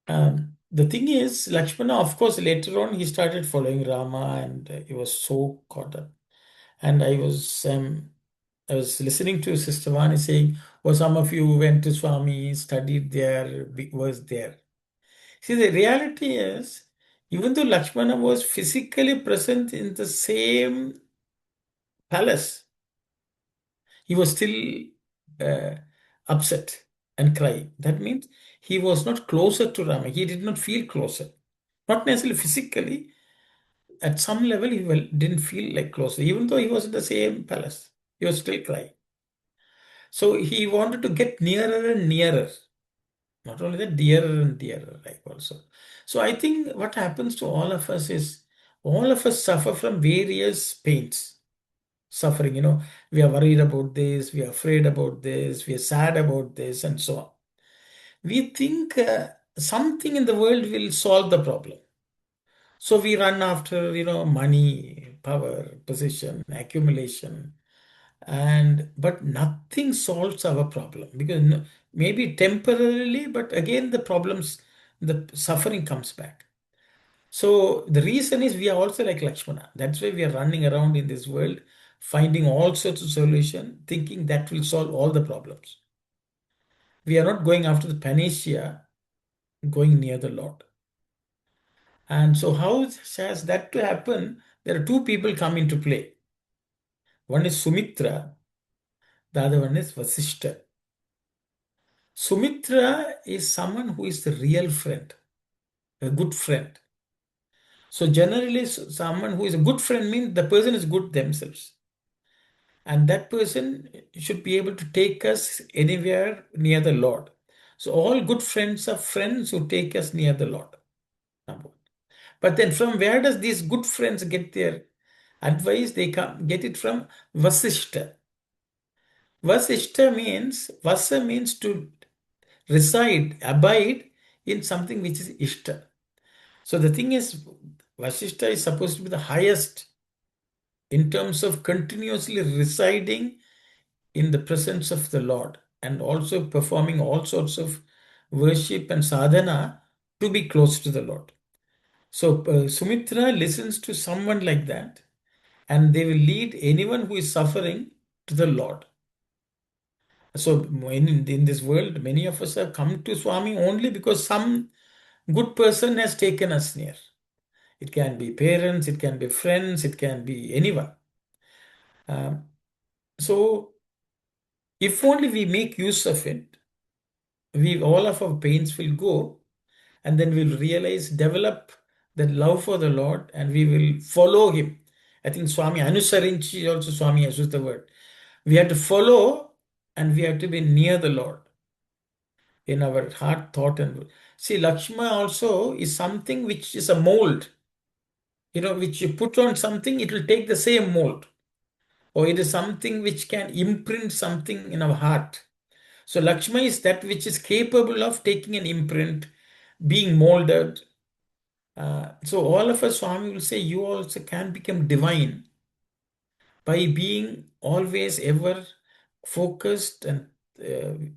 The thing is, Lakshmana, of course, later on he started following Rama and he was so caught up. And I was listening to Sister Vani saying, oh, some of you went to Swami, studied there, was there. See, the reality is, even though Lakshmana was physically present in the same palace, he was still upset and crying. That means he was not closer to Rama. He did not feel closer. Not necessarily physically. At some level, he didn't feel like closer. Even though he was in the same palace, he was still crying. So he wanted to get nearer and nearer. Not only that, dearer and dearer, like also. So I think what happens to all of us is, all of us suffer from various pains. Suffering, we are worried about this, we are afraid about this, we are sad about this, and so on. We think something in the world will solve the problem. So we run after, money, power, position, accumulation, but nothing solves our problem because maybe temporarily, but again the suffering comes back. So the reason is we are also like Lakshmana. That's why we are running around in this world, finding all sorts of solutions, thinking that will solve all the problems. We are not going after the panacea, going near the Lord. And so how has that to happen? There are two people come into play. One is Sumitra, the other one is Vasishta. Sumitra is someone who is the real friend, a good friend. So generally, someone who is a good friend means the person is good themselves. And that person should be able to take us anywhere near the Lord. So all good friends are friends who take us near the Lord. But then from where does these good friends get their advice? They get it from Vasishta. Vasa means to reside, abide in something which is Ishta. So the thing is, Vasishta is supposed to be the highest in terms of continuously residing in the presence of the Lord and also performing all sorts of worship and sadhana to be close to the Lord. So Sumitra listens to someone like that and they will lead anyone who is suffering to the Lord. So in this world, many of us have come to Swami only because some good person has taken us near. It can be parents, it can be friends, it can be anyone. So if only we make use of it, all of our pains will go, and then we'll realize, develop the love for the Lord, and we will follow Him. I think Swami Anusarinchi also Swami has used the word. We have to follow, and we have to be near the Lord in our heart, thought, and see. Lakshma also is something which is a mold. Which you put on something, it will take the same mold. Or it is something which can imprint something in our heart. So Lakshma is that which is capable of taking an imprint, being molded. So all of us, Swami will say, you also can become divine by being always ever focused and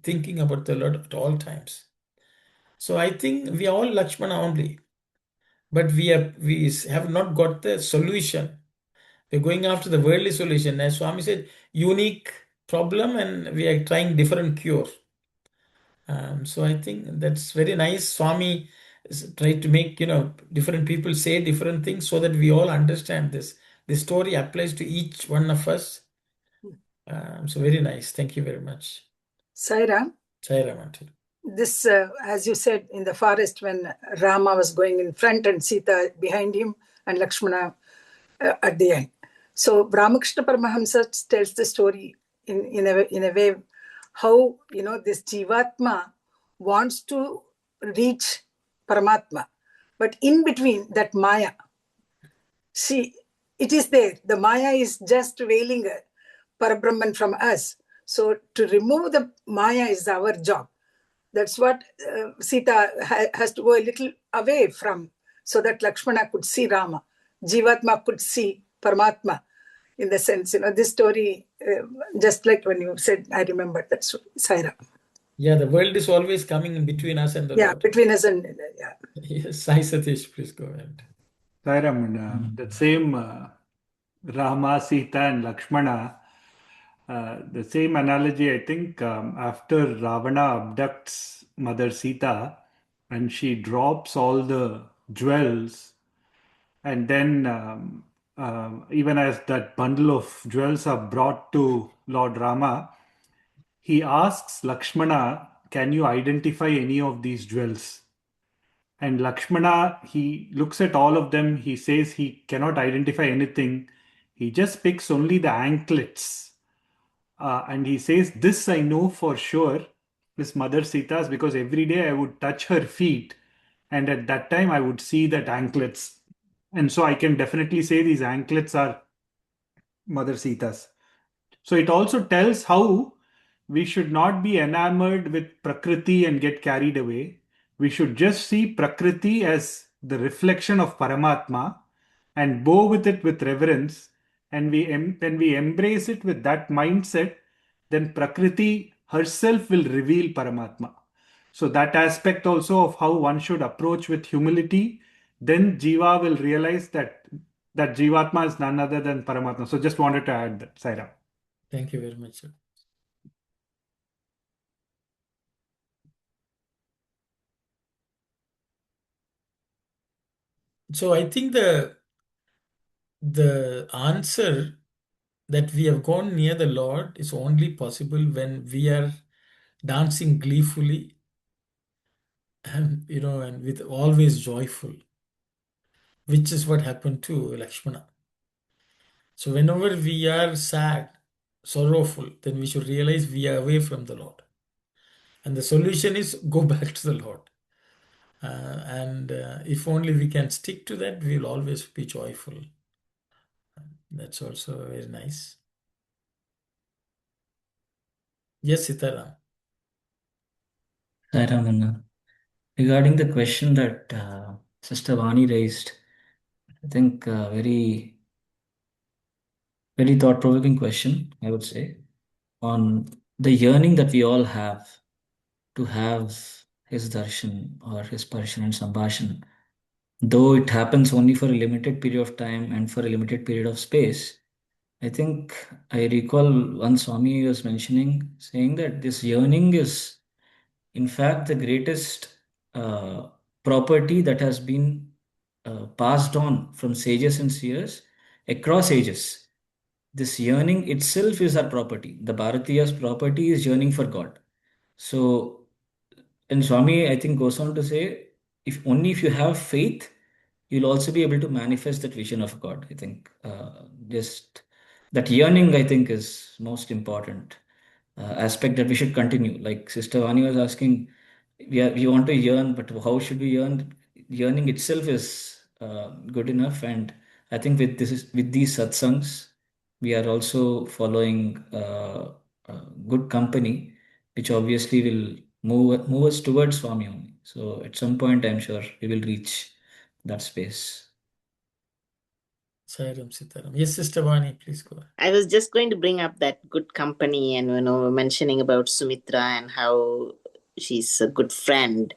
thinking about the Lord at all times. So I think we are all Lakshmana only, but we have not got the solution. We're going after the worldly solution. As Swami said, unique problem, and we are trying different cure. So I think that's very nice. Swami tried to make, different people say different things so that we all understand this. The story applies to each one of us. So very nice. Thank you very much. Sai Ram, Sai Ram, Aunty. this, as you said, in the forest when Rama was going in front and Sita behind him and Lakshmana at the end. So Ramakrishna Paramahamsa tells the story in a way how, this Jivatma wants to reach Paramatma. But in between that Maya, it is there. The Maya is just veiling Parabrahman from us. So to remove the Maya is our job. That's what Sita has to go a little away from, so that Lakshmana could see Rama. Jivatma could see Paramatma. In the sense, this story, just like when you said, I remember that story, Sai Ram. Yeah, the world is always coming in between us and the Lord. Between us and, Yes, Sai Satish, please go ahead. Sai Ram, that same Rama, Sita, and Lakshmana, the same analogy, I think, after Ravana abducts Mother Sita and she drops all the jewels, and then even as that bundle of jewels are brought to Lord Rama, he asks Lakshmana, can you identify any of these jewels? And Lakshmana, he looks at all of them. He says he cannot identify anything. He just picks only the anklets. And he says, this I know for sure is Mother Sita's, because every day I would touch her feet. And at that time, I would see that anklets. And so I can definitely say these anklets are Mother Sita's. So it also tells how we should not be enamored with Prakriti and get carried away. We should just see Prakriti as the reflection of Paramatma and bow with it with reverence. And when we embrace it with that mindset, then Prakriti herself will reveal Paramatma. So that aspect also of how one should approach with humility, then Jiva will realize that Jivatma is none other than Paramatma. So just wanted to add that, Sai Ram. Thank you very much, sir. So I think the answer that we have gone near the Lord is only possible when we are dancing gleefully and and with always joyful, which is what happened to Lakshmana. So whenever we are sad, sorrowful, then we should realize we are away from the Lord. And the solution is go back to the Lord. And if only we can stick to that, we will always be joyful. That's also very nice. Yes, Sitaram. Sai Ram, regarding the question that Sister Vani raised, I think very, very thought-provoking question, I would say, on the yearning that we all have to have his darshan or his parshan and sambhashan, though it happens only for a limited period of time and for a limited period of space. I think I recall one Swami was mentioning, saying that this yearning is, in fact, the greatest property that has been passed on from sages and seers across ages. This yearning itself is our property. The Bharatiya's property is yearning for God. So, and Swami, I think, goes on to say, if you have faith, you'll also be able to manifest that vision of God. I think just that yearning, I think, is most important aspect that we should continue. Like Sister Vani was asking, we want to yearn, but how should we yearn? Yearning itself is good enough, and I think with these satsangs, we are also following good company which obviously will move us towards Swami only. So at some point, I'm sure we will reach that space. Sai Ram, Sitaram. Yes, Sister Vani, please go ahead. I was just going to bring up that good company and mentioning about Sumitra and how she's a good friend.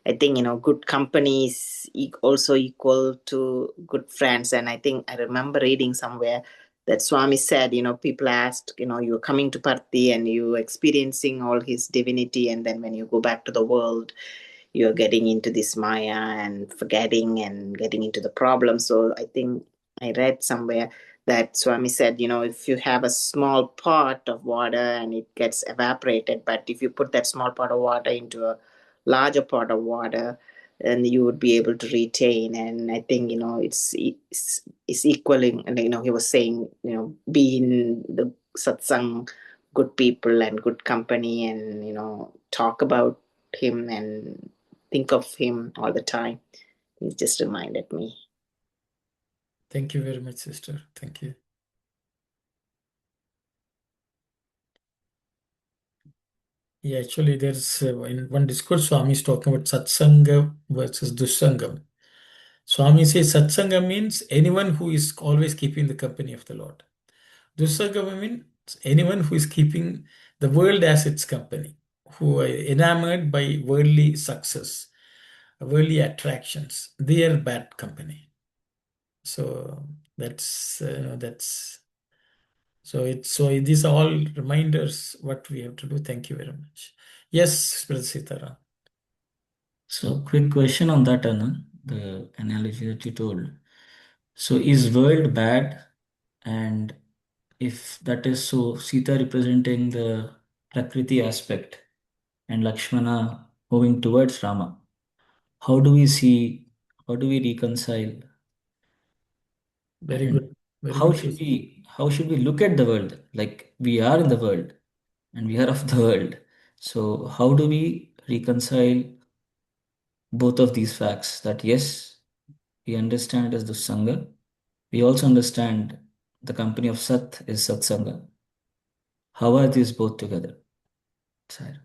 I think good company is also equal to good friends, and I think I remember reading somewhere that Swami said, people asked, you're coming to Parthi and you experiencing all his divinity, and then when you go back to the world, you're getting into this Maya and forgetting and getting into the problem. So I think I read somewhere that Swami said, if you have a small pot of water and it gets evaporated, but if you put that small pot of water into a larger pot of water, then you would be able to retain. And I think, it's equaling. And, he was saying, be in the satsang, good people and good company, and, talk about him and think of him all the time. He just reminded me. Thank you very much, sister. Thank you. Yeah, actually, there's in one discourse, Swami is talking about satsanga versus dussangam. Swami says satsanga means anyone who is always keeping the company of the Lord. Dussangam means anyone who is keeping the world as its company, who are enamored by worldly success, worldly attractions. They are bad company. So that's so these are all reminders what we have to do. Thank you very much. Yes, Brother Sitaram. So, quick question on that, Anna, the analogy that you told. So, is world bad? And if that is so, Sita representing the Prakriti aspect and Lakshmana moving towards Rama, how do we see, how do we reconcile? Very And good. Very good question. how should we look at the world? Like we are in the world and we are of the world. So, how do we reconcile both of these facts that yes, we understand as the Sangha, we also understand the company of Sat is Satsanga. How are these both together? Sir.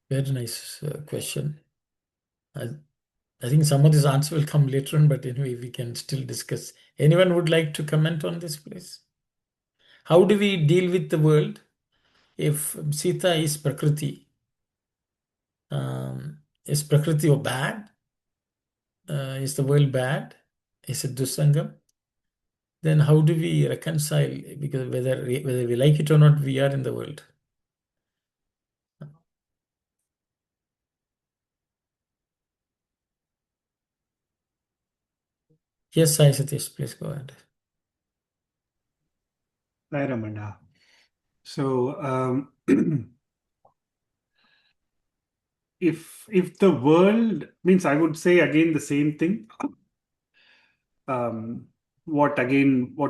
Very nice question. I think some of this answer will come later on, but anyway, we can still discuss. Anyone would like to comment on this, please? How do we deal with the world if Sita is Prakriti? Is Prakriti or bad? Is the world bad? Is it Dusangam? Then how do we reconcile? Because whether we like it or not, we are in the world. Yes, Sai Satish, please go ahead. Sai Ramana. So if the world means, I would say again the same thing. What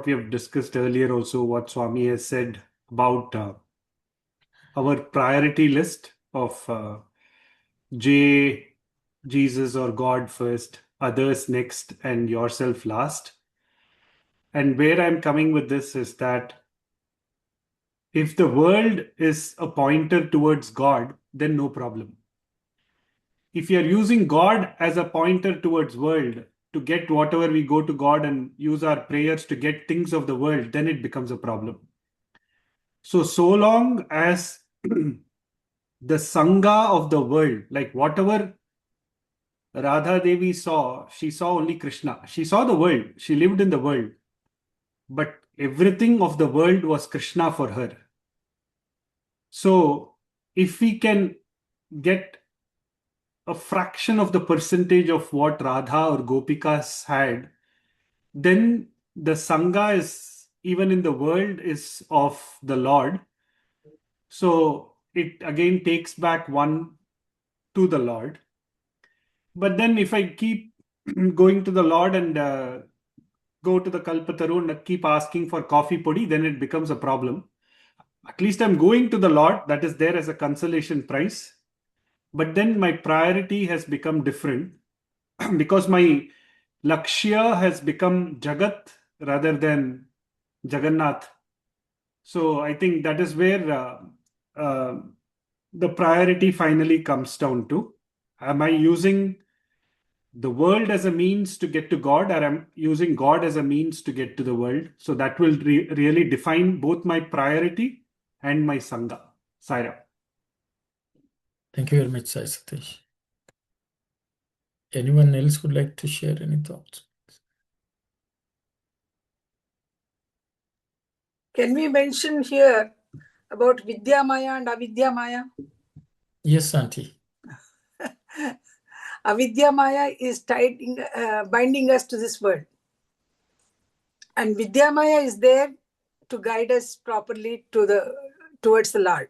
we have discussed earlier also, what Swami has said about our priority list of Jesus or God first, others next, and yourself last. And where I'm coming with this is that if the world is a pointer towards God, then no problem. If you're using God as a pointer towards world to get whatever we go to God and use our prayers to get things of the world, then it becomes a problem. So long as the Sangha of the world, like whatever Radha Devi saw, she saw only Krishna. She saw the world. She lived in the world. But everything of the world was Krishna for her. So if we can get a fraction of the percentage of what Radha or Gopikas had, then the Sangha is, even in the world, is of the Lord. So it again takes back one to the Lord. But then if I keep going to the Lord and go to the Kalpataru and keep asking for coffee podi, then it becomes a problem. At least I'm going to the Lord, that is there as a consolation prize. But then my priority has become different because my Lakshya has become Jagat rather than Jagannath. So I think that is where the priority finally comes down to, am I using the world as a means to get to God, or am using God as a means to get to the world? So that will really define both my priority and my Sangha. Sai Ram. Thank you very much, Sai Satish. Anyone else would like to share any thoughts? Can we mention here about Vidya Maya and Avidya Maya? Yes, Auntie. Avidya Maya is binding us to this world. And Vidya Maya is there to guide us properly towards the Lord.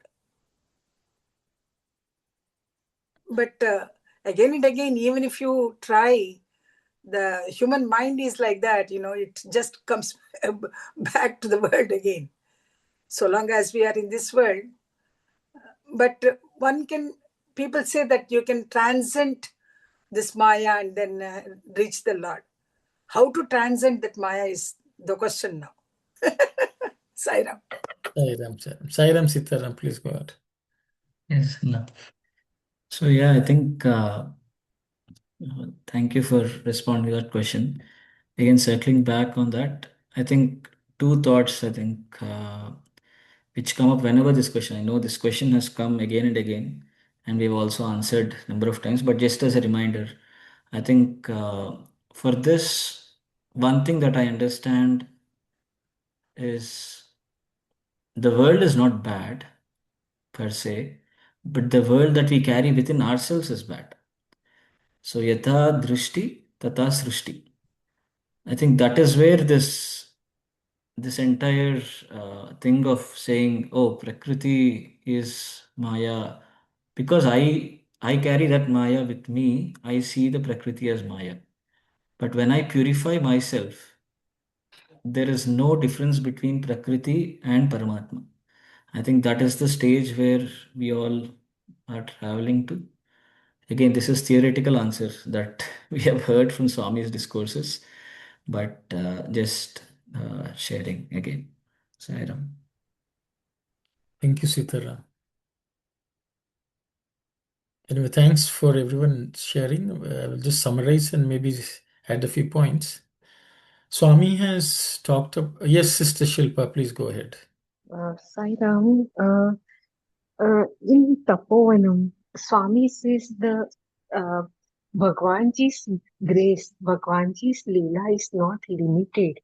But again and again, even if you try, the human mind is like that, it just comes back to the world again. So long as we are in this world. But people say that you can transcend this Maya and then reach the Lord. How to transcend that Maya is the question now. Sai Ram. Sai Ram, Sai Ram. Sai Ram, Sitaram, please go ahead. Yes, no. So yeah, I think thank you for responding to that question. Again, circling back on that, I think two thoughts, I think, which come up whenever this question. I know this question has come again and again, and we've also answered a number of times, but just as a reminder, I think for this, one thing that I understand is the world is not bad per se, but the world that we carry within ourselves is bad. So yatha drishti tata srushti. I think that is where this entire thing of saying, oh, Prakriti is Maya, because I carry that Maya with me, I see the Prakriti as Maya. But when I purify myself, there is no difference between Prakriti and Paramatma. I think that is the stage where we all are traveling to. Again, this is theoretical answer that we have heard from Swami's discourses, but just sharing again. Sai Ram. Thank you, Sitaram. Anyway, thanks for everyone sharing. I will just summarize and maybe add a few points. Swami has talked about... Yes, Sister Shilpa, please go ahead. Sai Ram, in Tapovanam, Swami says the Bhagwanji's grace, Bhagwanji's Leela is not limited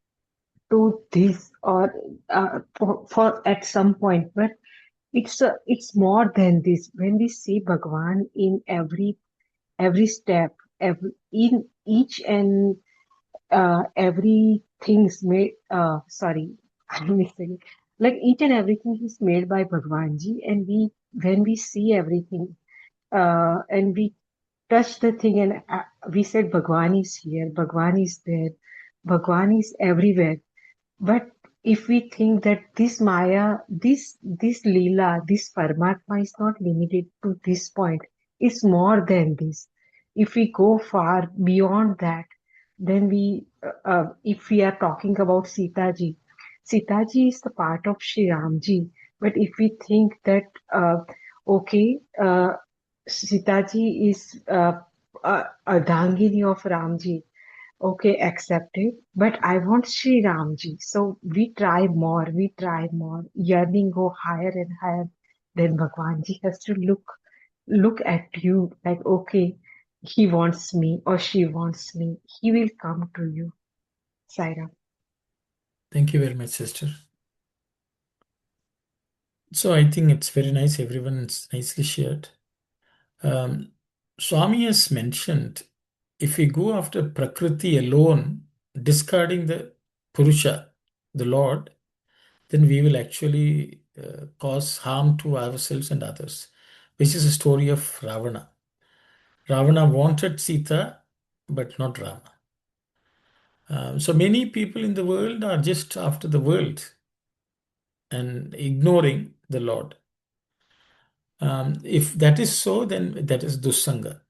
to this or for at some point, but it's more than this. When we see Bhagwan in every step, in each and everything's made. Sorry, I'm missing. Like each and everything is made by Bhagwanji, and when we see everything, and we touch the thing, and we said Bhagwan is here, Bhagwan is there, Bhagwan is everywhere. But if we think that this Maya, this Leela, this Paramatma is not limited to this point, it's more than this. If we go far beyond that, then if we are talking about Sita ji is the part of Sri Ram ji. But if we think that, okay, Sita ji is a Ardhangini of Ram ji, okay, accepted. But I want Sri Ram ji. So we try more, yearning go higher and higher. Then Bhagwan ji has to look at you like, okay, he wants me or she wants me. He will come to you. Sai Ram. Thank you very much, sister. So I think it's very nice. Everyone's nicely shared. Swami has mentioned, if we go after Prakriti alone, discarding the Purusha, the Lord, then we will actually cause harm to ourselves and others, which is a story of Ravana. Ravana wanted Sita, but not Rama. So many people in the world are just after the world and ignoring the Lord. If that is so, then that is Dussanga.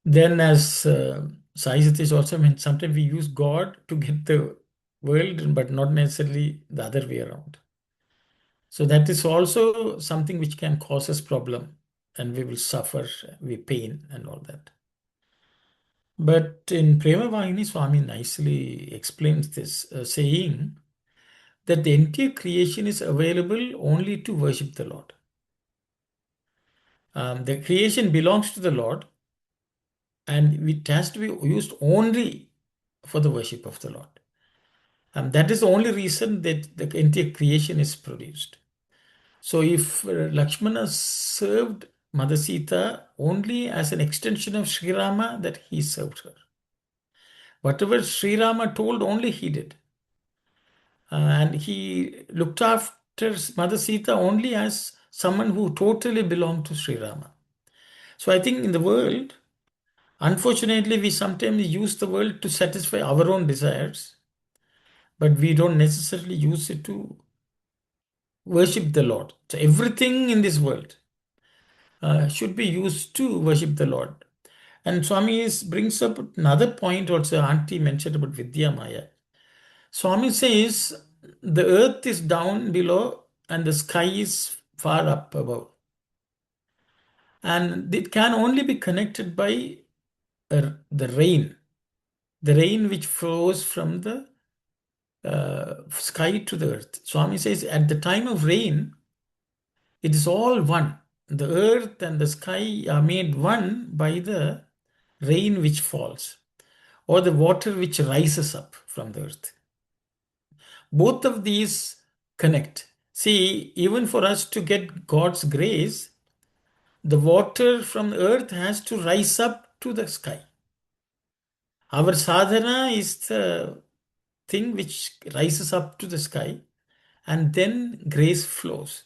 Then, as Sai Satish also mentioned, sometimes we use God to get the world, but not necessarily the other way around. So that is also something which can cause us problem, and we will suffer, we pain and all that. But in Prema Vahini, Swami nicely explains this, saying that the entire creation is available only to worship the Lord. The creation belongs to the Lord, and it has to be used only for the worship of the Lord. That is the only reason that the entire creation is produced. So if Lakshmana served Mother Sita only as an extension of Sri Rama, that he served her. Whatever Sri Rama told, only he did. And he looked after Mother Sita only as someone who totally belonged to Sri Rama. So I think in the world, unfortunately, we sometimes use the world to satisfy our own desires, but we don't necessarily use it to worship the Lord. So everything in this world should be used to worship the Lord. And Swami brings up another point also, Auntie mentioned about Vidya Maya. Swami says the earth is down below and the sky is far up above. And it can only be connected by the rain which flows from the sky to the earth. Swami says at the time of rain, it is all one. The earth and the sky are made one by the rain which falls or the water which rises up from the earth. Both of these connect. See, even for us to get God's grace, the water from the earth has to rise up to the sky. Our sadhana is the thing which rises up to the sky, and then grace flows.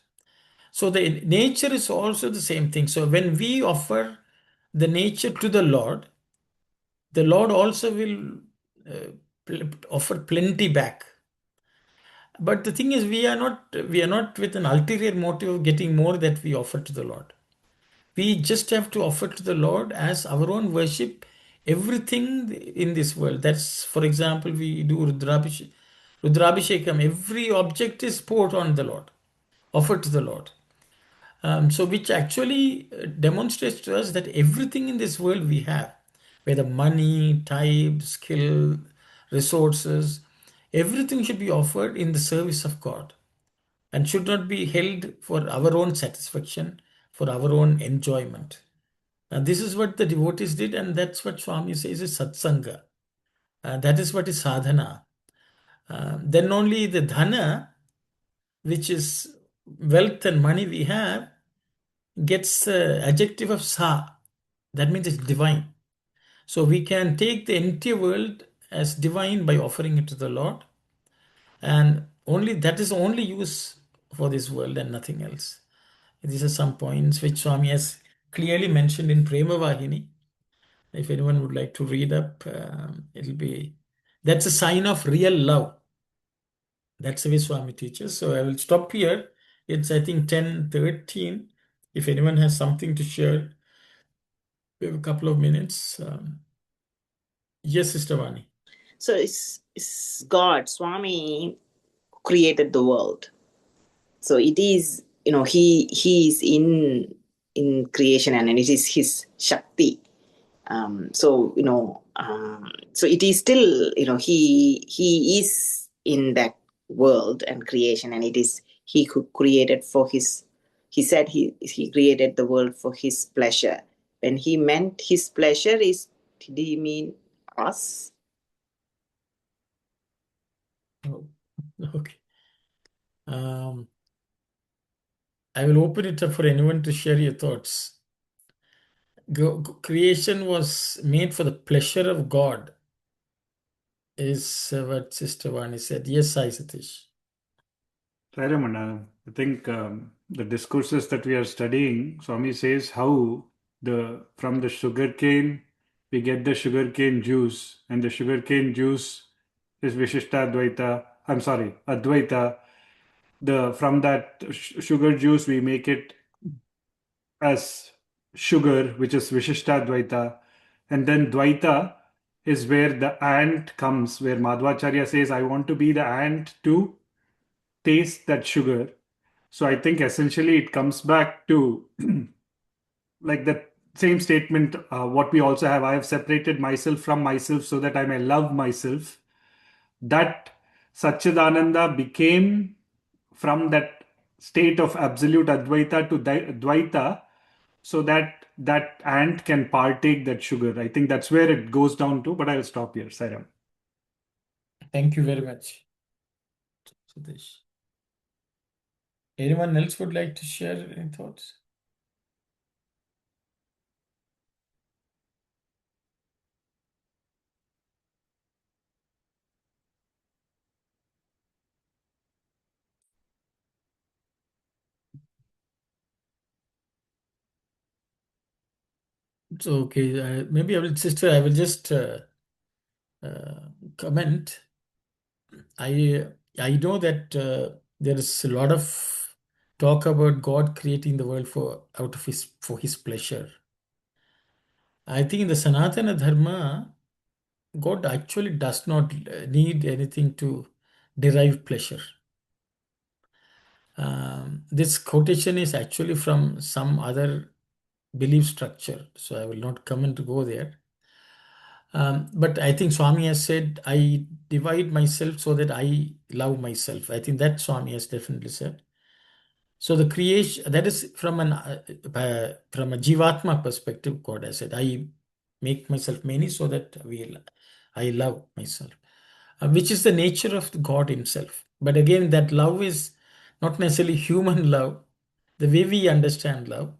So the nature is also the same thing. So when we offer the nature to the Lord also will offer plenty back. But the thing is, we are not with an ulterior motive of getting more that we offer to the Lord. We just have to offer to the Lord as our own worship everything in this world. That's, for example, we do Rudrabhishekam. Every object is poured on the Lord, offered to the Lord. So which actually demonstrates to us that everything in this world we have, whether money, time, skill, resources, everything should be offered in the service of God and should not be held for our own satisfaction, for our own enjoyment. And this is what the devotees did, and that's what Swami says is satsanga. That is what is sadhana. Then only the dhana, which is wealth and money we have, gets the adjective of sa. That means it's divine. So we can take the entire world as divine by offering it to the Lord. And only that is only use for this world and nothing else. These are some points which Swami has clearly mentioned in Prema Vahini. If anyone would like to read up, that's a sign of real love. That's the way Swami teaches. So I will stop here. It's, I think, 10:13. If anyone has something to share, we have a couple of minutes. Yes, Sister Vani. So it's God, Swami created the world. So it is, he is in creation, and it is his Shakti. So it is still, he is in that world and creation, and it is he who created for his, he said he created the world for his pleasure. When he meant his pleasure, did he mean us? Oh, okay. I will open it up for anyone to share your thoughts. Creation was made for the pleasure of God, is what Sister Vani said. Yes, Sai Satish. Sai Ram, I think the discourses that we are studying, Swami says how from the sugarcane we get the sugarcane juice, and the sugarcane juice is Vishishtadvaita. I'm sorry, Advaita. From that sugar juice we make it as sugar, which is Vishishtadvaita, and then Dvaita is where the ant comes, where Madhvacharya says, I want to be the ant to taste that sugar. So I think essentially it comes back to like the same statement, what we also have: I have separated myself from myself so that I may love myself. That Satchidananda became from that state of absolute Advaita to Dvaita, so that that ant can partake that sugar. I think that's where it goes down to, but I'll stop here. Sai Ram. Thank you very much, Sudesh. Anyone else would like to share any thoughts? It's okay. Maybe I will just comment. I know that there is a lot of talk about God creating the world for his pleasure. I think in the Sanatana Dharma, God actually does not need anything to derive pleasure. This quotation is actually from some other belief structure, so I will not come and go there. But I think Swami has said, I divide myself so that I love myself. I think that Swami has definitely said. So the creation, that is from from a Jivatma perspective, God has said, I make myself many so that I love myself, which is the nature of God himself. But again, that love is not necessarily human love, the way we understand love.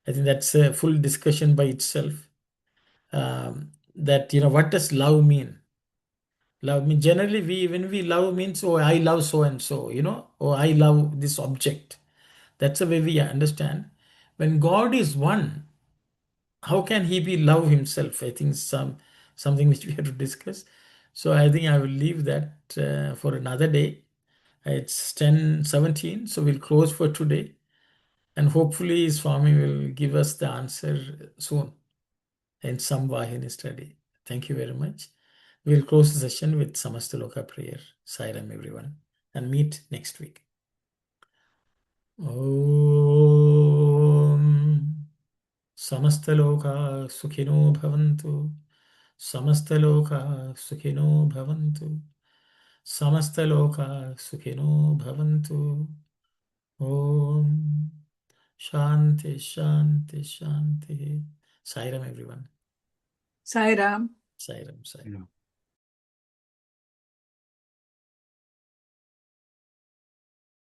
I think that's a full discussion by itself. That, what does love mean? Love means generally when we love means, oh, I love so and so, or I love this object. That's the way we understand. When God is one, how can he be love himself? I think something which we have to discuss. So I think I will leave that for another day. It's 10:17, so we'll close for today. And hopefully Swami will give us the answer soon in some Vahini study. Thank you very much. We'll close the session with Samastaloka prayer. Sai Ram, everyone, and meet next week. Om Samastaloka Sukhino Bhavantu. Samastaloka Sukhino Bhavantu. Samastaloka Sukhino Bhavantu. Om Shanti Shanti Shanti. Sai Ram, everyone. Sai Ram. Sai Ram, Sai Ram.